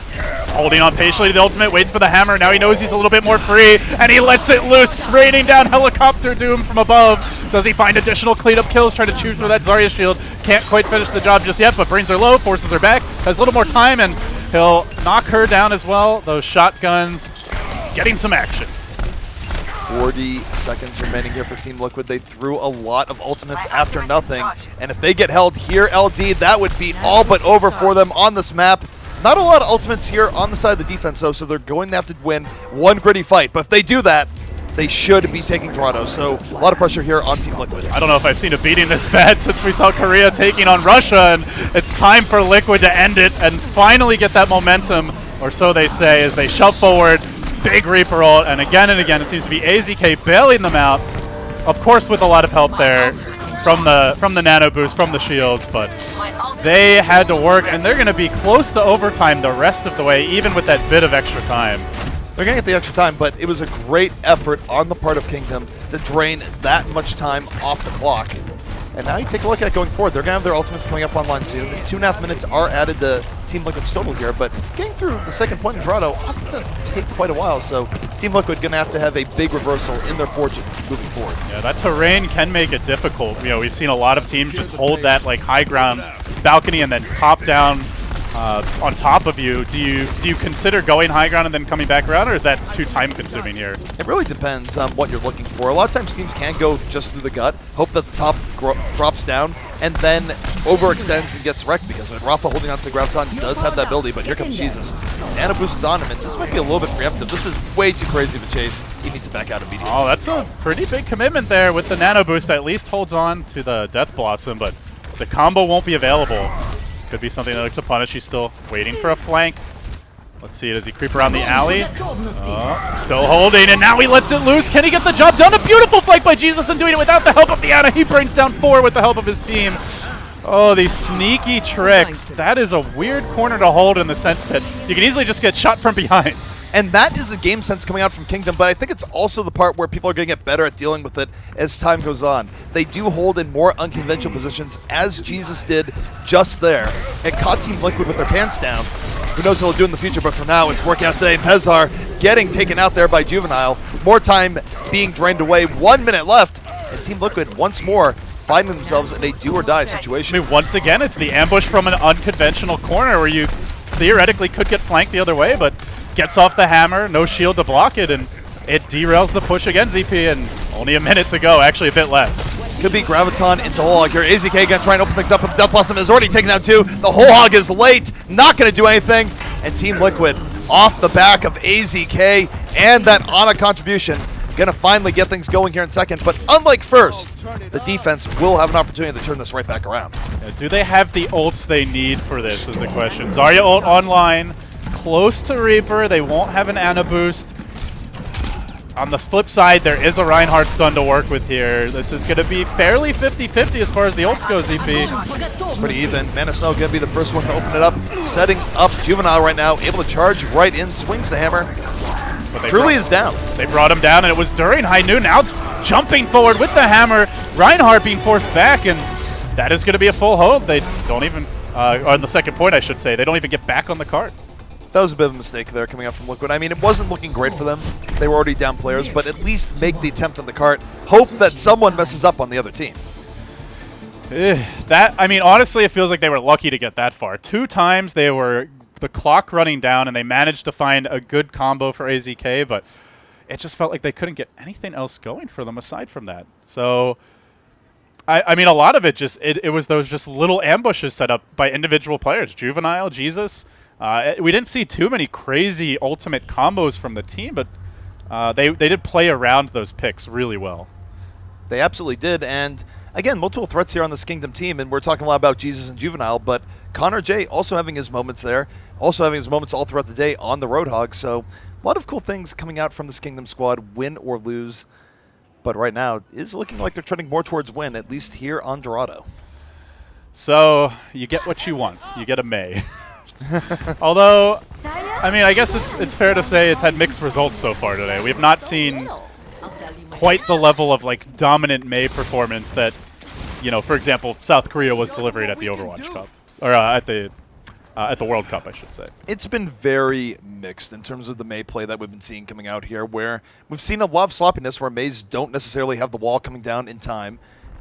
Holding on patiently to the ultimate, waits for the hammer. Now he knows he's a little bit more free, and he lets it loose, raining down helicopter doom from above. Does he find additional cleanup kills? Trying to choose for that Zarya shield. Can't quite finish the job just yet, but brains are low, forces her back. Has a little more time, and he'll knock her down as well. Those shotguns getting some action. 40 seconds remaining here for Team Liquid. They threw a lot of ultimates after nothing, and if they get held here, LD, that would be all but over for them on this map. Not a lot of ultimates here on the side of the defense, though, so they're going to have to win one gritty fight. But if they do that, they should be taking Dorado. So a lot of pressure here on Team Liquid. I don't know if I've seen a beating this bad since we saw Korea taking on Russia, and it's time for Liquid to end it and finally get that momentum, or so they say, as they shove forward. Big Reaper ult, and again, it seems to be AZK bailing them out. Of course, with a lot of help there from the nano boost, from the shields, but they had to work, and they're going to be close to overtime the rest of the way, even with that bit of extra time. They're going to get the extra time, but it was a great effort on the part of Kingdom to drain that much time off the clock. And now you take a look at going forward. They're going to have their ultimates coming up online soon. 2.5 minutes are added to Team Liquid's total here, but getting through the second point in Dorado often tends to take quite a while, so Team Liquid going to have a big reversal in their fortunes moving forward. Yeah, that terrain can make it difficult. You know, we've seen a lot of teams just hold that like high ground balcony and then pop down on top of you. Do you consider going high ground and then coming back around, or is that too time consuming here? It really depends on what you're looking for. A lot of times teams can go just through the gut, hope that the top drops down, and then overextends and gets wrecked, because Rafa holding on to the Graviton does have that ability, but here comes Jesus. Nano boost is on him, and this might be a little bit preemptive. This is way too crazy of a chase. He needs to back out immediately. Oh, that's a pretty big commitment there with the Nano boost. At least holds on to the Death Blossom, but the combo won't be available. Could be something they look to punish. He's still waiting for a flank. Let's see, does he creep around the alley? Still holding, and now he lets it loose. Can he get the job done? A beautiful flank by Jesus, and doing it without the help of the Ana. He brings down 4 with the help of his team. Oh, these sneaky tricks. That is a weird corner to hold in the sense that you can easily just get shot from behind. And that is a game sense coming out from Kingdom, but I think it's also the part where people are going to get better at dealing with it as time goes on. They do hold in more unconventional positions, as Jesus did just there. It caught Team Liquid with their pants down. Who knows what they'll do in the future, but for now, it's working out today. Pezar getting taken out there by Juvenile. More time being drained away. 1 minute left, and Team Liquid once more finding themselves in a do-or-die situation. I mean, once again, it's the ambush from an unconventional corner where you theoretically could get flanked the other way, but gets off the hammer, no shield to block it, and it derails the push again, ZP, and only a minute to go, actually a bit less. Could be Graviton into Whole Hog here. AZK again trying to open things up, but Death Blossom is already taken out too. The Whole Hog is late, not going to do anything, and Team Liquid off the back of AZK and that Ana contribution, going to finally get things going here in second, but unlike first, the defense will have an opportunity to turn this right back around. Do they have the ults they need for this is the question. Zarya ult online, close to Reaper, they won't have an Ana boost. On the flip side, there is a Reinhardt stun to work with here. This is going to be fairly 50-50 as far as the ults go, ZP. Pretty even. Mana Snow going to be the first one to open it up, setting up Juvenile right now, able to charge right in, swings the hammer. Truly is down. They brought him down, and it was during high noon. Now jumping forward with the hammer. Reinhardt being forced back, and that is going to be a full hold. They don't even, on the second point I should say, they don't even get back on the cart. That was a bit of a mistake there coming out from Liquid. I mean, it wasn't looking great for them. They were already down players, but at least make the attempt on the cart. Hope that someone messes up on the other team. I mean, honestly, it feels like they were lucky to get that far. 2 times they were the clock running down, and they managed to find a good combo for AZK, but it just felt like they couldn't get anything else going for them aside from that. So, I mean, a lot of it just, it was those just little ambushes set up by individual players. Juvenile, Jesus. We didn't see too many crazy ultimate combos from the team, but they did play around those picks really well. They absolutely did, and again, multiple threats here on this Kingdom team, and we're talking a lot about Jesus and Juvenile, but Connor J also having his moments there, also having his moments all throughout the day on the Roadhog, so a lot of cool things coming out from this Kingdom squad, win or lose, but right now it is looking like they're trending more towards win, at least here on Dorado. So, you get what you want. You get a Mei. Although, I mean, I guess it's fair to say it's had mixed results so far today. We have not seen quite the level of like dominant Mei performance that, you know, for example, South Korea was delivering at the Overwatch Cup, or at the World Cup, I should say. It's been very mixed in terms of the Mei play that we've been seeing coming out here, where we've seen a lot of sloppiness where Meis don't necessarily have the wall coming down in time.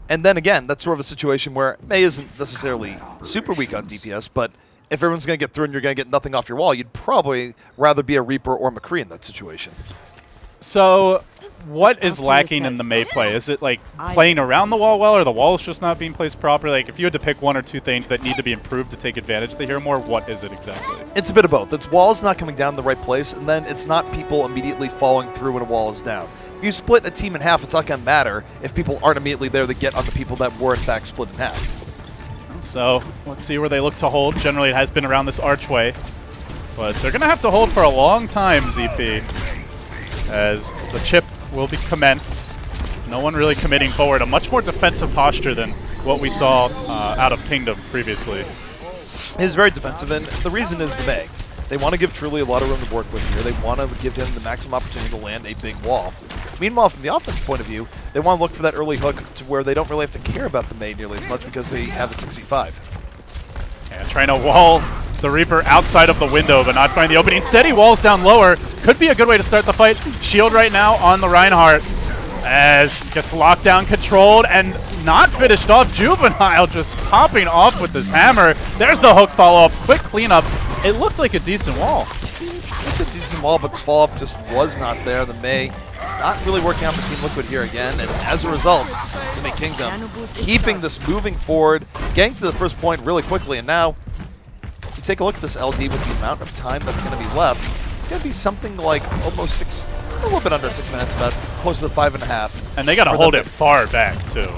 And then again, that's sort of a situation where Mei isn't necessarily super weak on DPS, but if everyone's going to get through and you're going to get nothing off your wall, you'd probably rather be a Reaper or McCree in that situation. So, what is lacking in the Mei play? Is it like playing around the wall well, or the wall is just not being placed properly? Like, if you had to pick 1 or 2 things that need to be improved to take advantage of the hero more, what is it exactly? It's a bit of both. It's walls not coming down in the right place, and then it's not people immediately falling through when a wall is down. If you split a team in half, it's not going to matter if people aren't immediately there to get on the people that were in fact split in half. So, let's see where they look to hold. Generally, it has been around this archway. But they're going to have to hold for a long time, ZP, as the chip will be commenced. No one really committing forward. A much more defensive posture than what we saw out of Kingdom previously. It is very defensive, and the reason is the Mei. They want to give Truly a lot of room to work with here. They want to give him the maximum opportunity to land a big wall. Meanwhile, from the offense point of view, they want to look for that early hook to where they don't really have to care about the Mei nearly as much because they have a 6v5. And trying to wall the Reaper outside of the window, but not finding the opening. Steady walls down lower. Could be a good way to start the fight. Shield right now on the Reinhardt as gets lockdown controlled and not finished off. Juvenile just popping off with this hammer. There's the hook follow-up. Quick cleanup. It looked like a decent wall. It's a decent wall, but the follow-up just was not there. The Mei not really working out for Team Liquid here again, and as a result, Team Kingdom keeping this moving forward, getting to the first point really quickly, and now if you take a look at this LD with the amount of time that's going to be left, it's going to be something like almost 6, a little bit under 6 minutes, about close to the 5.5. And they got to hold it far back, too.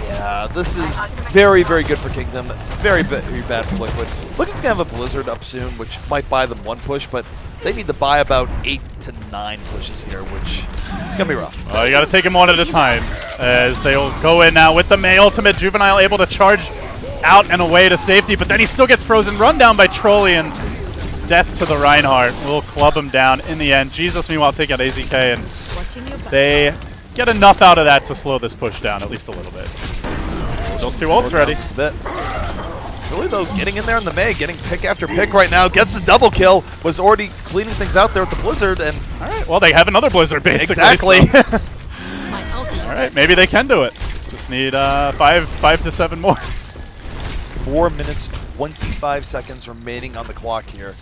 Yeah, this is very, very good for Kingdom. Very, very bad for Liquid. Liquid's going to have a Blizzard up soon, which might buy them one push, but they need to buy about 8 to 9 pushes here, which is going to be rough. You got to take them one at a time, as they'll go in now with the May ultimate. Juvenile able to charge out and away to safety, but then he still gets frozen. Run down by Trolley, and death to the Reinhardt. Will club him down in the end. Jesus, meanwhile, taking out AZK, and they get enough out of that to slow this push down, at least a little bit. Those two ults ready. Really, though, getting in there in the May, getting pick after pick right now, gets the double kill, was already cleaning things out there with the Blizzard, and... All right, well, they have another Blizzard, basically. Exactly. So. All right, maybe they can do it. Just need 5 to 7 more. 4 minutes, 25 seconds remaining on the clock here.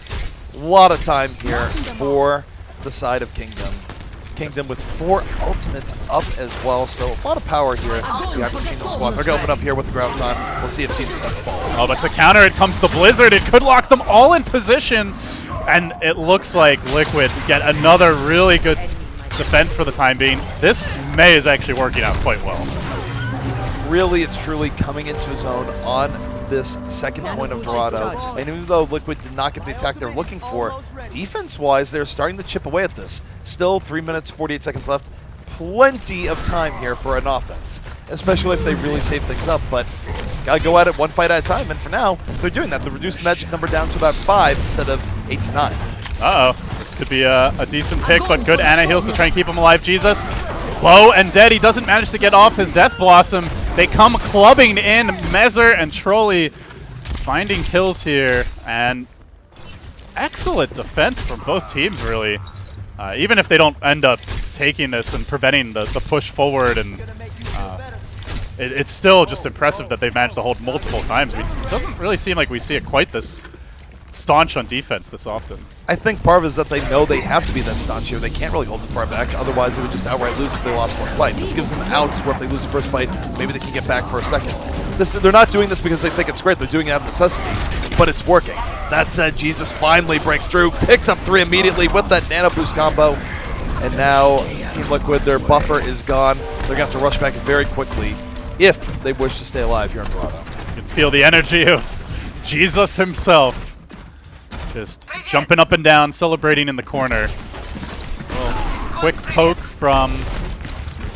A lot of time here for the side of Kingdom. Kingdom with 4 ultimates up as well, so a lot of power here behind this Kingdom squad. They're going to open up here with the ground time. We'll see if Jesus doesn't fall. Oh, but to counter it comes the Blizzard. It could lock them all in position, and it looks like Liquid get another really good defense for the time being. This May is actually working out quite well. Really, it's truly coming into his own on this second point of Dorado. And even though Liquid did not get the attack they're looking for, defense-wise, they're starting to chip away at this. Still 3 minutes, 48 seconds left. Plenty of time here for an offense, especially if they really save things up. But gotta go at it one fight at a time. And for now, they're doing that. They're reducing the magic number down to about 5 instead of 8 to 9. Uh-oh. This could be a decent pick, but good Ana heals to try and keep him alive. Jesus, low and dead. He doesn't manage to get off his Death Blossom. They come clubbing in. Mezzer and Trolley finding kills here, and excellent defense from both teams, really. Even if they don't end up taking this and preventing the push forward, and it's still just impressive that they've managed to hold multiple times. It doesn't really seem like we see it quite this staunch on defense this often. I think part of it is that they know they have to be that staunch here. They can't really hold them far back, otherwise they would just outright lose if they lost one fight. This gives them outs where if they lose the first fight, maybe they can get back for a second. They're not doing this because they think it's great. They're doing it out of necessity, but it's working. That said, Jesus finally breaks through, picks up 3 immediately with that Nano Boost combo, and now Team Liquid, their buffer is gone. They're going to have to rush back very quickly if they wish to stay alive here in Dorado. You can feel the energy of Jesus himself. Just jumping up and down, celebrating in the corner. Quick poke from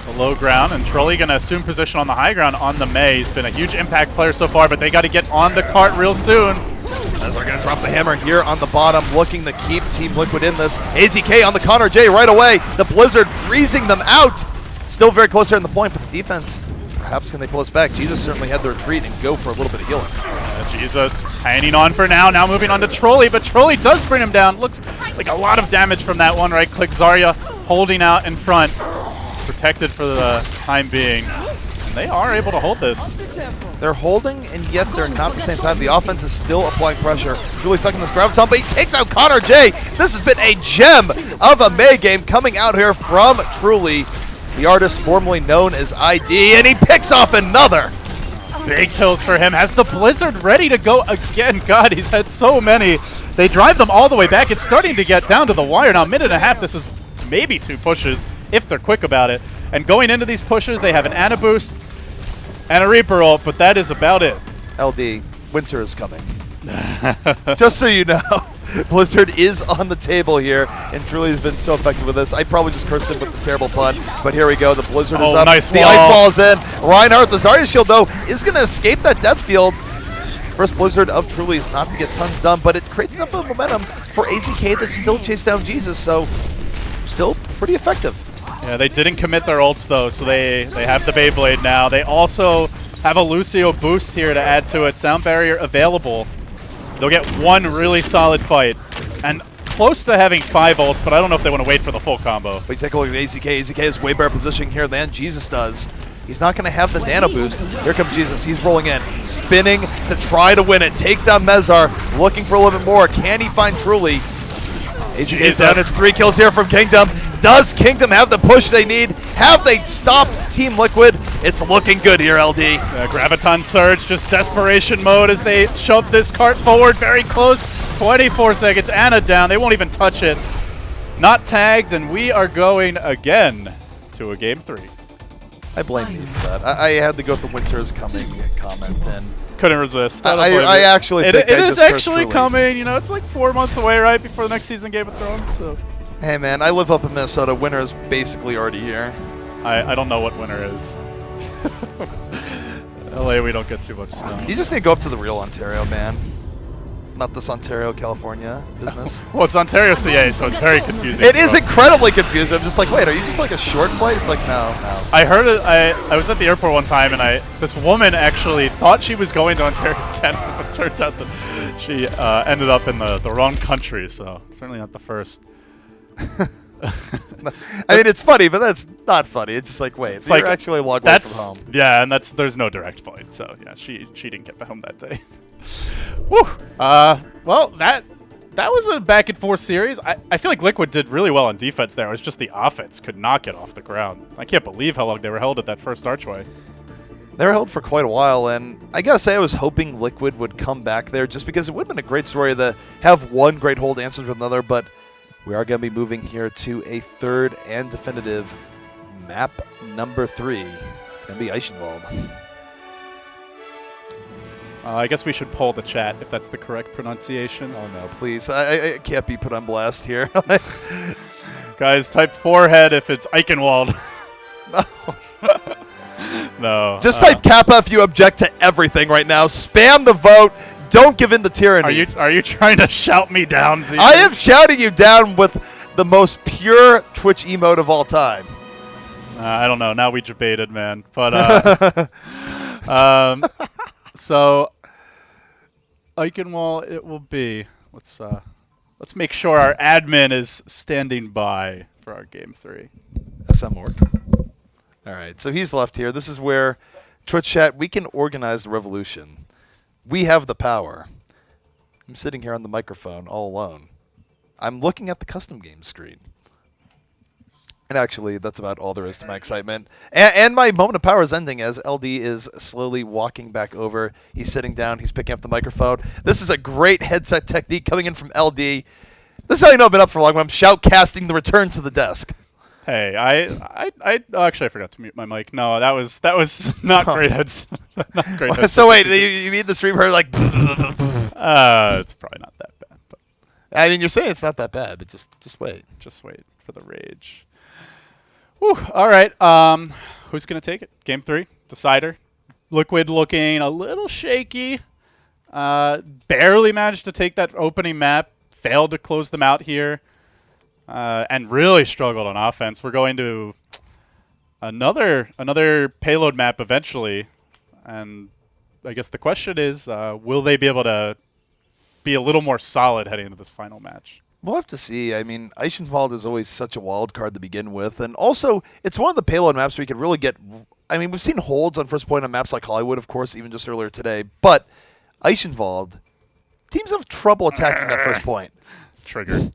the low ground, and Trolley going to assume position on the high ground on the May. He's been a huge impact player so far, but they got to get on the cart real soon. As they're going to drop the hammer here on the bottom, looking to keep Team Liquid in this. AZK on the Connor J right away. The Blizzard freezing them out. Still very close here in the point, but the defense, perhaps can they pull us back? Jesus certainly had the retreat and go for a little bit of healing. Jesus hanging on for now. Now moving on to Trolley, but Trolley does bring him down. Looks like a lot of damage from that one right click. Zarya holding out in front, protected for the time being. And they are able to hold this. They're holding, and yet they're not at the same time. The offense is still applying pressure. Really stuck in this graviton, but he takes out Connor J. This has been a gem of a May game coming out here from Truly, the artist formerly known as ID, and he picks off another. Big kills for him. Has the Blizzard ready to go again. God, he's had so many. They drive them all the way back. It's starting to get down to the wire now. Minute and a half. This is maybe 2 pushes if they're quick about it. And going into these pushes, they have an Ana boost and a Reaper ult, but that is about it. LD, winter is coming. Just so you know, Blizzard is on the table here, and Truly has been so effective with this. I probably just cursed him with the terrible pun, but here we go. The Blizzard is up. Nice the wall. ice ball is in. Reinhardt, the Zarya shield, though, is going to escape that death field. First Blizzard of Truly is not to get tons done, but it creates enough of momentum for AZK to still chase down Jesus, so still pretty effective. Yeah, they didn't commit their ults, though, so they have the Beyblade now. They also have a Lucio boost here to add to it. Sound barrier available. They'll get one really solid fight, and close to having 5 ults, but I don't know if they want to wait for the full combo. But you take a look at AZK. AZK has way better positioning here than Jesus does. He's not going to have the nano boost. Here comes Jesus. He's rolling in, spinning to try to win it. Takes down Mezar, looking for a little bit more. Can he find Truly? AZK's down. It's 3 kills here from Kingdom. Does Kingdom have the push they need? Have they stopped Team Liquid? It's looking good here, LD. Graviton Surge, just desperation mode as they shove this cart forward very close. 24 seconds, Ana down. They won't even touch it. Not tagged, and we are going again to a game 3. I blame you for that. I had to go with the winter is coming comment, and Couldn't resist. I don't blame I you. actually It think I is just cursed actually truly. coming. You know, it's like 4 months away, right, before the next season Game of Thrones. So Hey man, I live up in Minnesota. Winter is basically already here. I don't know what winter is. LA, we don't get too much snow. You just need to go up to the real Ontario, man. Not this Ontario, California business. Well, it's Ontario CA, so it's very confusing. It is bro. incredibly confusing. I'm just like, wait, are you just like a short flight? It's like, no. I heard it. I was at the airport one time, and this woman actually thought she was going to Ontario, Canada, but it turns out that she ended up in the wrong country. So certainly not the first. I mean, it's funny, but that's not funny. It's just like, wait, It's so like you're actually a long way from home. Yeah, and there's no direct flight, so yeah, she didn't get home that day. Woo. Well, that was a back and forth series. I feel like Liquid did really well on defense there. It was just the offense could not get off the ground. I can't believe how long they were held at that first archway. They were held for quite a while, and I gotta say I was hoping Liquid would come back there just because it would have been a great story to have one great hold answered with another, but we are going to be moving here to a third and definitive map number 3. It's going to be Eichenwalde. I guess we should poll the chat if that's the correct pronunciation. Oh no, please. I can't be put on blast here. Guys, type forehead if it's Eichenwalde. No. Just type Kappa if you object to everything right now. Spam the vote. Don't give in to tyranny. Are you trying to shout me down, Z? I am shouting you down with the most pure Twitch emote of all time. I don't know. Now we debated, man. But so Eichenwalde it will be. Let's make sure our admin is standing by for our game 3. SM work. All right, so he's left here. This is where Twitch chat, we can organize the revolution. We have the power. I'm sitting here on the microphone all alone. I'm looking at the custom game screen. And actually, that's about all there is to my excitement. And my moment of power is ending as LD is slowly walking back over. He's sitting down. He's picking up the microphone. This is a great headset technique coming in from LD. This is how you know I've been up for long when I'm shoutcasting the return to the desk. Hey, actually I forgot to mute my mic. No, that was not great heads. Not great heads. So wait, you mean the stream heard like... It's probably not that bad. But I mean, you're saying it's not that bad, but just wait. just wait for the rage. Whew, all right. Who's going to take it? Game 3, decider. Liquid looking a little shaky. Barely managed to take that opening map. Failed to close them out here. And really struggled on offense. We're going to another payload map eventually. And I guess the question is, will they be able to be a little more solid heading into this final match? We'll have to see. I mean, Eichenwalde is always such a wild card to begin with. And also, it's one of the payload maps where you can really get... I mean, we've seen holds on first point on maps like Hollywood, of course, even just earlier today. But Eichenwalde, teams have trouble attacking that first point. Trigger.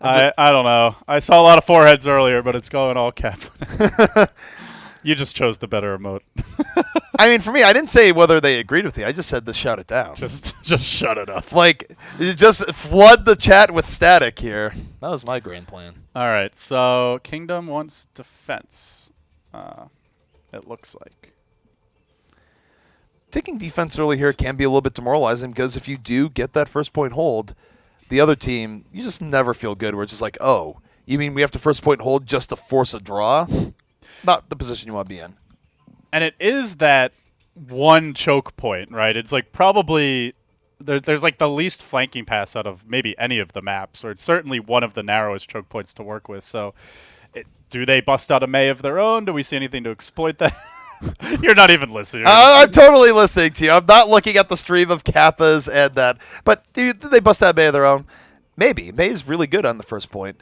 I don't know. I saw a lot of foreheads earlier, but it's going all cap. You just chose the better emote. I mean, for me, I didn't say whether they agreed with me. I just said to shout it down. Just shut it up. Like, just flood the chat with static here. That was my grand plan. All right, so Kingdom wants defense. It looks like. Taking defense early here can be a little bit demoralizing because if you do get that first point hold, the other team, you just never feel good where it's just like, oh, you mean we have to first point hold just to force a draw? Not the position you want to be in. And it is that one choke point, right? It's like probably there's like the least flanking pass out of maybe any of the maps, or it's certainly one of the narrowest choke points to work with. So do they bust out a May of their own? Do we see anything to exploit that? You're not even listening. I'm totally listening to you. I'm not looking at the stream of Kappas and that. But do they bust out May of their own? Maybe. May is really good on the first point.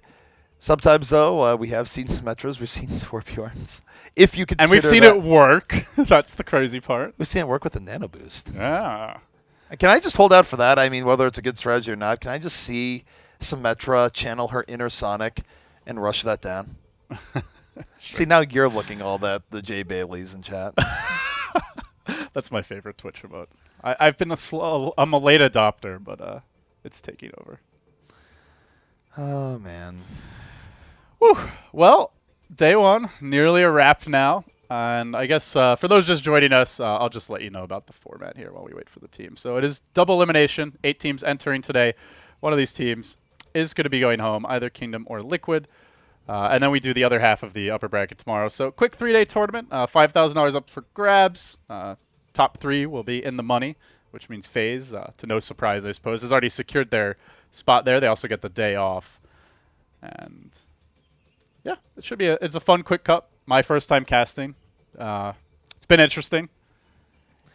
Sometimes, though, we have seen Symmetras. We've seen Torbjorns. If you consider and we've seen it work. That's the crazy part. We've seen it work with the Nano Boost. Yeah. Can I just hold out for that? I mean, whether it's a good strategy or not, can I just see Symmetra channel her inner Sonic and rush that down? Sure. See, now you're looking all that, the Jay Baileys in chat. That's my favorite Twitch emote. I've been I'm a late adopter, but it's taking over. Oh, man. Whew. Well, day one, nearly a wrap now. And I guess for those just joining us, I'll just let you know about the format here while we wait for the team. So it is double elimination, 8 teams entering today. One of these teams is going to be going home, either Kingdom or Liquid. And then we do the other half of the upper bracket tomorrow. So quick 3-day tournament, $5,000 up for grabs. Top 3 will be in the money, which means FaZe, to no surprise, I suppose, has already secured their spot there. They also get the day off. And yeah, it should be it's a fun quick cup. My first time casting. It's been interesting.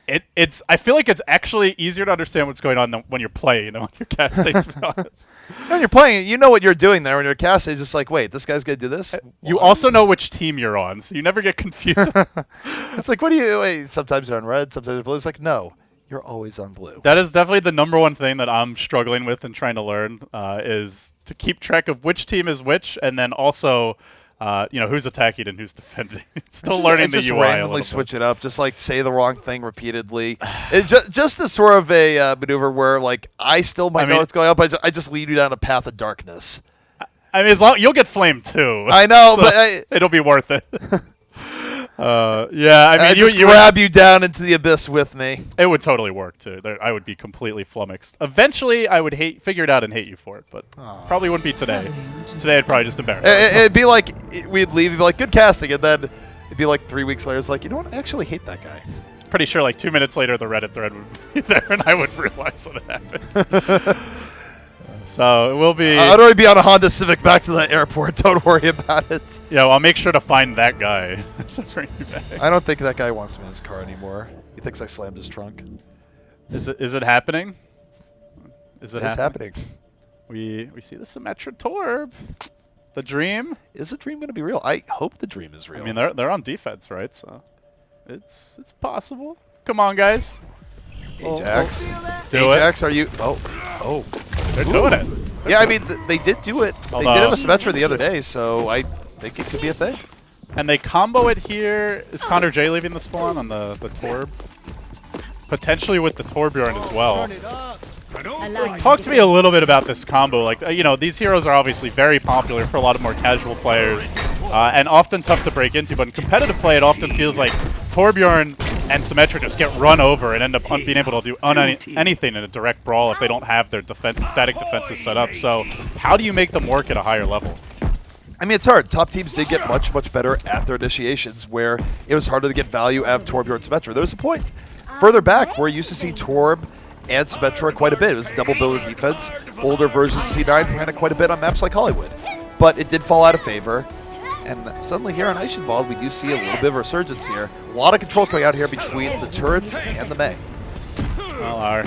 I feel like it's actually easier to understand what's going on than when you're playing than when you're casting, to be honest. When you're playing, you know what you're doing there. When you're casting, it's just like, wait, this guy's going to do this? You also know which team you're on, so you never get confused. It's like, what do you, wait, sometimes you're on red, sometimes you're blue. It's like, no, you're always on blue. That is definitely the number one thing that I'm struggling with and trying to learn, is to keep track of which team is which, and then also who's attacking and who's defending. Still learning the UI just a little randomly bit. switch it up, just like say the wrong thing repeatedly. It's just a sort of a maneuver where like I still might know what's going on, but I just lead you down a path of darkness. I mean, as long you'll get flamed too. I know, so but it'll be worth it. Yeah, I mean, I just grab you down into the abyss with me. It would totally work too. I would be completely flummoxed. Eventually, I would figure it out and hate you for it, but probably wouldn't be today. Today, I'd probably just embarrass myself. It'd be like we'd leave, you'd be like, good casting, and then it'd be like 3 weeks later, it's like, you know what, I actually hate that guy. Pretty sure like 2 minutes later, the Reddit thread would be there, and I would realize what had happened. So it will be. I'd already be on a Honda Civic back to the airport. Don't worry about it. Yeah, well, I'll make sure to find that guy to bring you back. I don't think that guy wants me in his car anymore. He thinks I slammed his trunk. Is it happening? Is it It's happening? happening. We see the Symmetra Torb. The dream. Is the dream going to be real? I hope the dream is real. I mean, they're on defense, right? So it's possible. Come on, guys. Ajax. Do it. Ajax, are you? Oh. They're doing it. Yeah, I mean, they did do it. They Although- did it with Symmetra the other day, so I think it could be a thing. And they combo it here. Is Connor J leaving the spawn on the Torb? Potentially with the Torbjorn as well. Turn it up. Talk to me a little bit about this combo. Like, these heroes are obviously very popular for a lot of more casual players, and often tough to break into. But in competitive play, it often feels like Torbjorn and Symmetra just get run over and end up being able to do anything in a direct brawl if they don't have their static defenses set up. So how do you make them work at a higher level? I mean, it's hard. Top teams did get much, much better at their initiations, where it was harder to get value out of Torbjorn and Symmetra. There was a point further back where you used to see Torb and Symmetra quite a bit. It was double builder defense. Older versions of C9 ran it quite a bit on maps like Hollywood. But it did fall out of favor. And suddenly here on Eichenwalde, we do see a little bit of a resurgence here. A lot of control coming out here between the turrets and the Mei. Well, our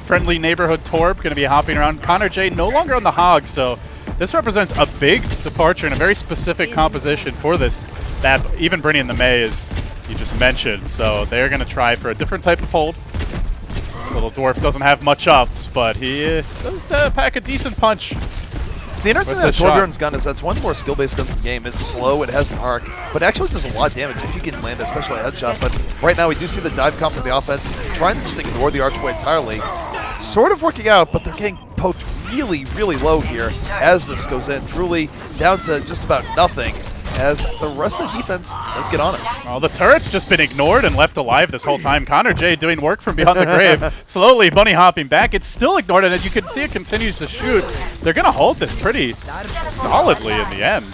friendly neighborhood Torb going to be hopping around. Connor J no longer on the Hog, so this represents a big departure and a very specific composition for this map. Even bringing the Mei, as you just mentioned, so they're going to try for a different type of hold. This little dwarf doesn't have much ups, but he does pack a decent punch. The interesting thing With about the Torbjorn's gun is that's one of the more skill-based guns in the game. It's slow, it has an arc, but it actually does a lot of damage if you can land especially a headshot. But right now we do see the dive comp from the offense, trying to just ignore the archway entirely. Sort of working out, but they're getting poked really, really low here as this goes in. Truly down to just about nothing as the rest of the defense does get on it. Well, the turret's just been ignored and left alive this whole time. Connor J doing work from beyond the grave, slowly bunny hopping back. It's still ignored, and as you can see, it continues to shoot. They're going to hold this pretty solidly in the end.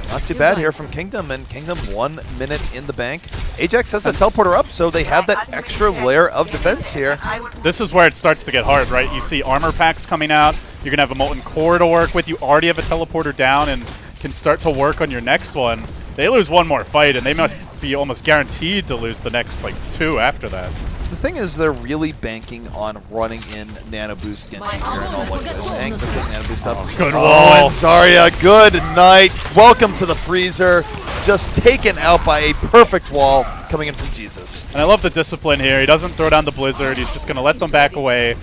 Not too bad here from Kingdom, and Kingdom 1 minute in the bank. Ajax has the teleporter up, so they have that extra layer of defense here. This is where it starts to get hard, right? You see armor packs coming out. You're going to have a Molten Core to work with. You already have a teleporter down and can start to work on your next one. They lose one more fight, and they must be almost guaranteed to lose the next, like, 2 after that. The thing is, they're really banking on running in Nano Boost into here and all like this. Dang, let's get Nano Boost up. Good Oh, wall. and Zarya, good night. Welcome to the freezer. Just taken out by a perfect wall coming in from Jesus. And I love the discipline here. He doesn't throw down the Blizzard. He's just going to let them back away.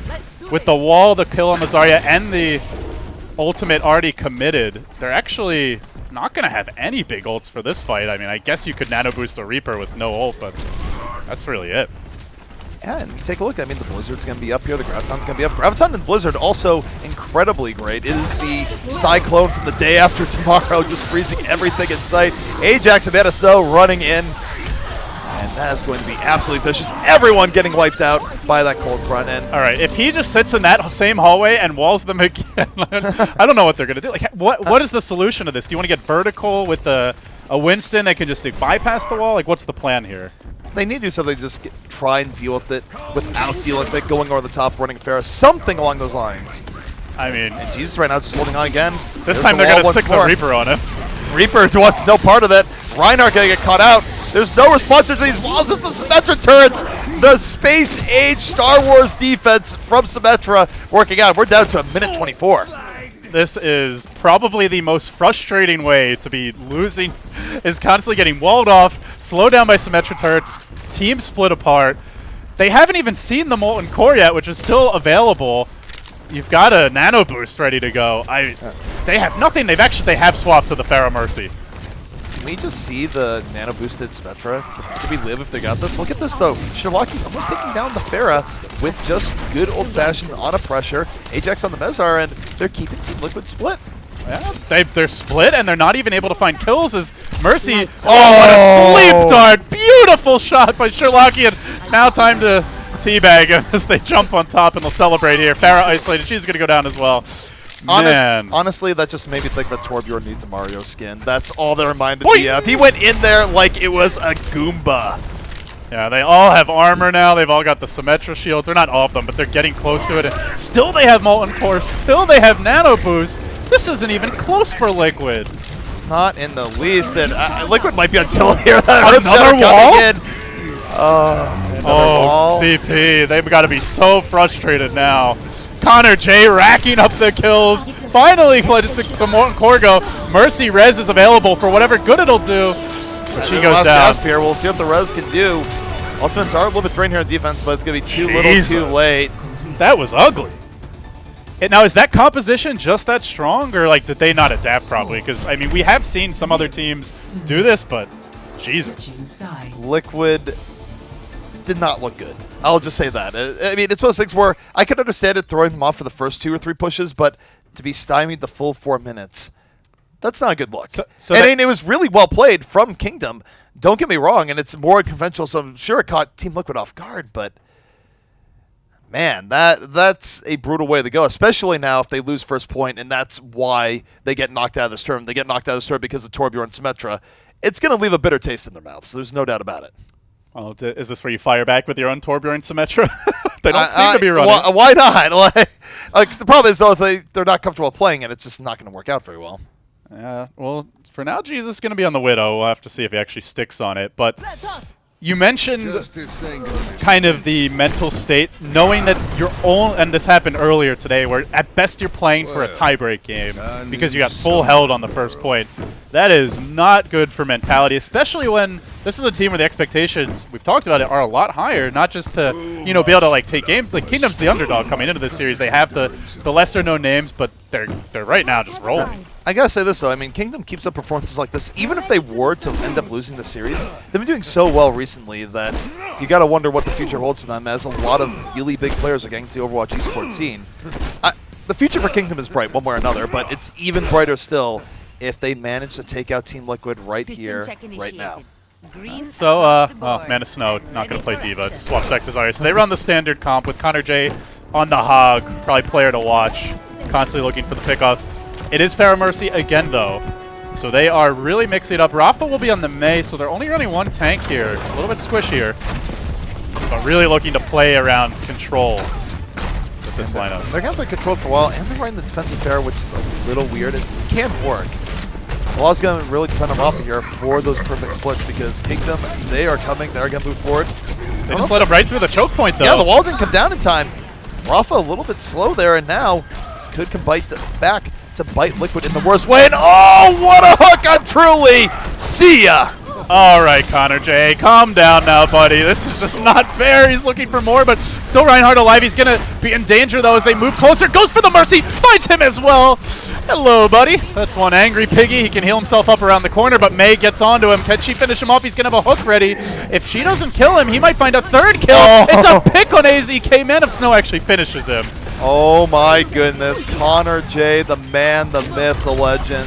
With the wall, the kill on the Zarya, and the ultimate already committed, they're actually not going to have any big ults for this fight. I mean, I guess you could nano boost a Reaper with no ult, but that's really it. Yeah, and you take a look. I mean, the Blizzard's going to be up here. The Graviton's going to be up. Graviton and Blizzard also incredibly great. It is the Cyclone from the day after tomorrow, just freezing everything in sight. Ajax and Mana Snow running in. And that is going to be absolutely vicious. Everyone getting wiped out by that cold front end. All right, if he just sits in that same hallway and walls them again, I don't know what they're going to do. Like, what is the solution to this? Do you want to get vertical with a Winston that can just bypass the wall? Like, what's the plan here? They need to do something to just try and deal with it without dealing with it, going over the top, running Pharah, something along those lines. I mean, And Jesus right now just holding on again. this There's time the they're wall going to once stick the more. Reaper on him. Reaper wants no part of that. Reinhardt going to get caught out. There's no response to these walls. It's the Symmetra turrets. The space-age Star Wars defense from Symmetra working out. We're down to a minute 24. This is probably the most frustrating way to be losing, is constantly getting walled off, slowed down by Symmetra turrets, team split apart. They haven't even seen the Molten Core yet, which is still available. You've got a Nano Boost ready to go. They have nothing. They have swapped to the Pharah Mercy. Can we just see the nano boosted Symmetra? Can we live if they got this? Look at this though. Shirwaki almost taking down the Pharah with just good old-fashioned on a pressure. Ajax on the Mezar, and they're keeping Team Liquid split. Yeah, they're split, and they're not even able to find kills as Mercy. Oh, what a sleep dart! Beautiful shot by Sherlocki, and now time to teabag as they jump on top, and they'll celebrate here. Pharah isolated. She's going to go down as well. Man. Honestly, that just made me think that Torbjorn needs a Mario skin. That's all that reminded me of. He went in there like it was a Goomba. Yeah, they all have armor now. They've all got the Symmetra shields. They're not all of them, but they're getting close to it. And still they have Molten Core. Still they have Nano Boost. This isn't even close for Liquid. Not in the least. And Liquid might be on tilt here. Another wall? Another wall. CP. They've got to be so frustrated now. Connor J racking up the kills. Finally lets the Molten Core go. Mercy Res is available for whatever good it'll do. But she goes down. Here. We'll see what the Res can do. Ultimates are a little bit drained here on defense, but it's going to be too little too late. That was ugly. Now, is that composition just that strong, or like did they not adapt properly? Because, I mean, we have seen some other teams do this, but Jesus. Liquid did not look good. I'll just say that. I mean, it's one of those things where I could understand it throwing them off for the first 2 or 3 pushes, but to be stymied the full 4 minutes, that's not a good look. And it was really well played from Kingdom. Don't get me wrong, and it's more conventional, so I'm sure it caught Team Liquid off guard, but man, that's a brutal way to go, especially now if they lose first point, and that's why they get knocked out of this tournament. They get knocked out of this tournament because of Torbjorn and Symmetra. It's going to leave a bitter taste in their mouth, so there's no doubt about it. Well, is this where you fire back with your own Torbjorn Symmetra? They don't seem to be running. Why not? Like, the problem is, though, if they're not comfortable playing it, it's just not going to work out very well. Well, for now, Jesus is going to be on the Widow. We'll have to see if he actually sticks on it. But you mentioned kind of the mental state, knowing that you're and this happened earlier today, where at best you're playing for a tiebreak game because you got full held on the first point. That is not good for mentality, especially when this is a team where the expectations, we've talked about it, are a lot higher, not just to, be able to take games. Like, Kingdom's the underdog coming into this series. They have the lesser known names, but they're right now just rolling. I gotta say this though, I mean, Kingdom keeps up performances like this. Even if they were to end up losing the series, they've been doing so well recently that you gotta wonder what the future holds for them, as a lot of really big players are getting to the Overwatch esports scene. The future for Kingdom is bright one way or another, but it's even brighter still if they manage to take out Team Liquid right here, right now. So, Mana Snow, not going to play Diva. Swap back to Zarya. So they run the standard comp with Connor J on the hog. Probably player to watch. Constantly looking for the pickoffs. It is Pharah Mercy again, though. So they are really mixing it up. Rafa will be on the Mei, so they're only running one tank here. A little bit squishier. But really looking to play around control with this lineup. They're going to play control for a while, and they're running the defensive Pharah, which is a little weird. It can work. The wall's going to really depend on Rafa here for those perfect splits, because Kingdom, they are coming. They're going to move forward. They just let him right through the choke point, though. Yeah, the wall didn't come down in time. Rafa a little bit slow there, and now this could come back to bite Liquid in the worst way. And oh, what a hook on Truly! See ya! All right, Connor J, calm down now, buddy. This is just not fair. He's looking for more, but still Reinhardt alive. He's going to be in danger, though, as they move closer. Goes for the Mercy, finds him as well. Hello, buddy. That's one angry piggy. He can heal himself up around the corner, but May gets onto him. Can she finish him off? He's going to have a hook ready. If she doesn't kill him, he might find a third kill. Oh. It's a pick on AZK. Man of Snow actually finishes him. Oh my goodness. Connor J, the man, the myth, the legend.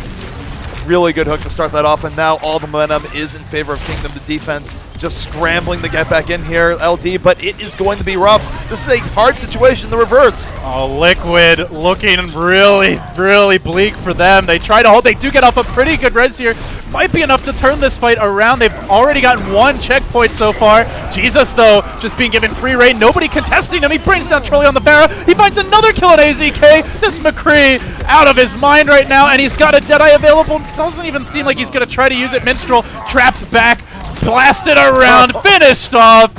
Really good hook to start that off, and now all the momentum is in favor of Kingdom. The defense just scrambling to get back in here, LD, but it is going to be rough. This is a hard situation, the reverse. Oh, Liquid looking really, really bleak for them. They try to hold. They do get off a pretty good res here. Might be enough to turn this fight around. They've already gotten one checkpoint so far. Jesus, though, just being given free reign. Nobody contesting him. He brings down Trilly on the Pharah. He finds another kill on AZK. This McCree out of his mind right now, and he's got a Deadeye available. Doesn't even seem like he's going to try to use it. Minstrel trapped back, blasted around, finished off.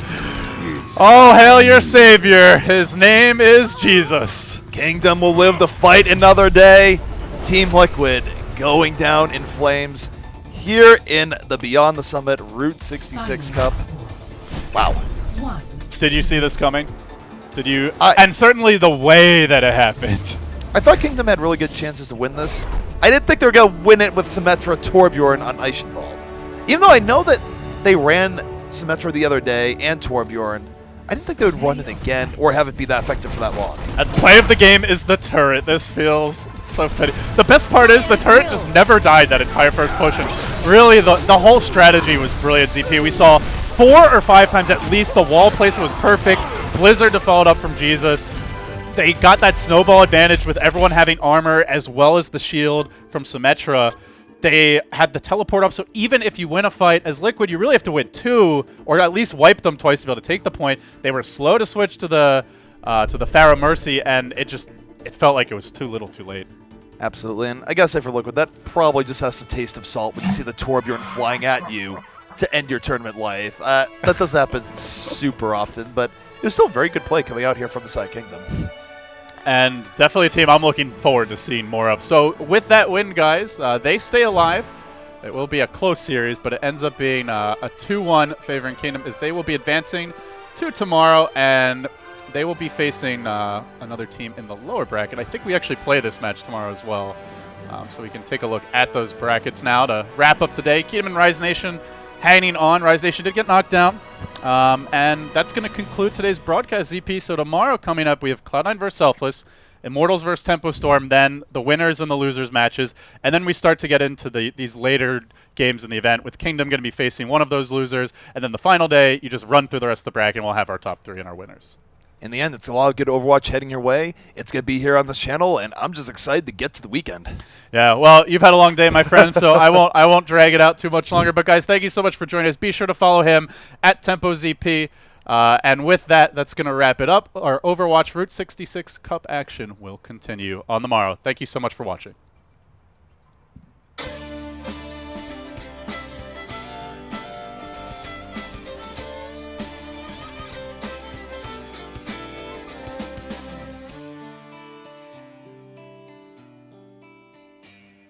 Oh, hail your savior. His name is Jesus. Kingdom will live to fight another day. Team Liquid going down in flames here in the Beyond the Summit Route 66 Cup. Wow. Did you see this coming? Did you? And certainly the way that it happened. I thought Kingdom had really good chances to win this. I didn't think they were going to win it with Symmetra Torbjorn on Eichenwalde. Even though I know that they ran Symmetra the other day and Torbjorn, I didn't think they would run it again or have it be that effective for that long. And play of the game is the turret. This feels so petty. The best part is the turret just never died that entire first potion. Really, the whole strategy was brilliant, ZP. We saw 4 or 5 times at least the wall placement was perfect. Blizzard to follow it up from Jesus. They got that snowball advantage with everyone having armor as well as the shield from Symmetra. They had the teleport up, so even if you win a fight as Liquid, you really have to win 2, or at least wipe them twice to be able to take the point. They were slow to switch to the Pharah Mercy, and it felt like it was too little too late. Absolutely, and I gotta say for Liquid, that probably just has the taste of salt when you see the Torbjorn flying at you to end your tournament life. That doesn't happen super often, but it was still very good play coming out here from the Side Kingdom. And definitely a team I'm looking forward to seeing more of. So with that win, guys, they stay alive. It will be a close series, but it ends up being a 2-1 favoring Kingdom, as they will be advancing to tomorrow, and they will be facing another team in the lower bracket. I think we actually play this match tomorrow as well. So we can take a look at those brackets now to wrap up the day. Kingdom and Rise Nation hanging on. Rise Nation did get knocked down. And that's going to conclude today's broadcast, ZP. So tomorrow coming up, we have Cloud9 vs. Selfless, Immortals vs. Tempo Storm, then the winners and the losers matches. And then we start to get into these later games in the event, with Kingdom going to be facing one of those losers. And then the final day, you just run through the rest of the bracket, and we'll have our top 3 and our winners. In the end, it's a lot of good Overwatch heading your way. It's going to be here on this channel, and I'm just excited to get to the weekend. Yeah, well, you've had a long day, my friend, so I won't drag it out too much longer. But guys, thank you so much for joining us. Be sure to follow him at TempoZP. And with that, that's going to wrap it up. Our Overwatch Route 66 Cup action will continue on the morrow. Thank you so much for watching.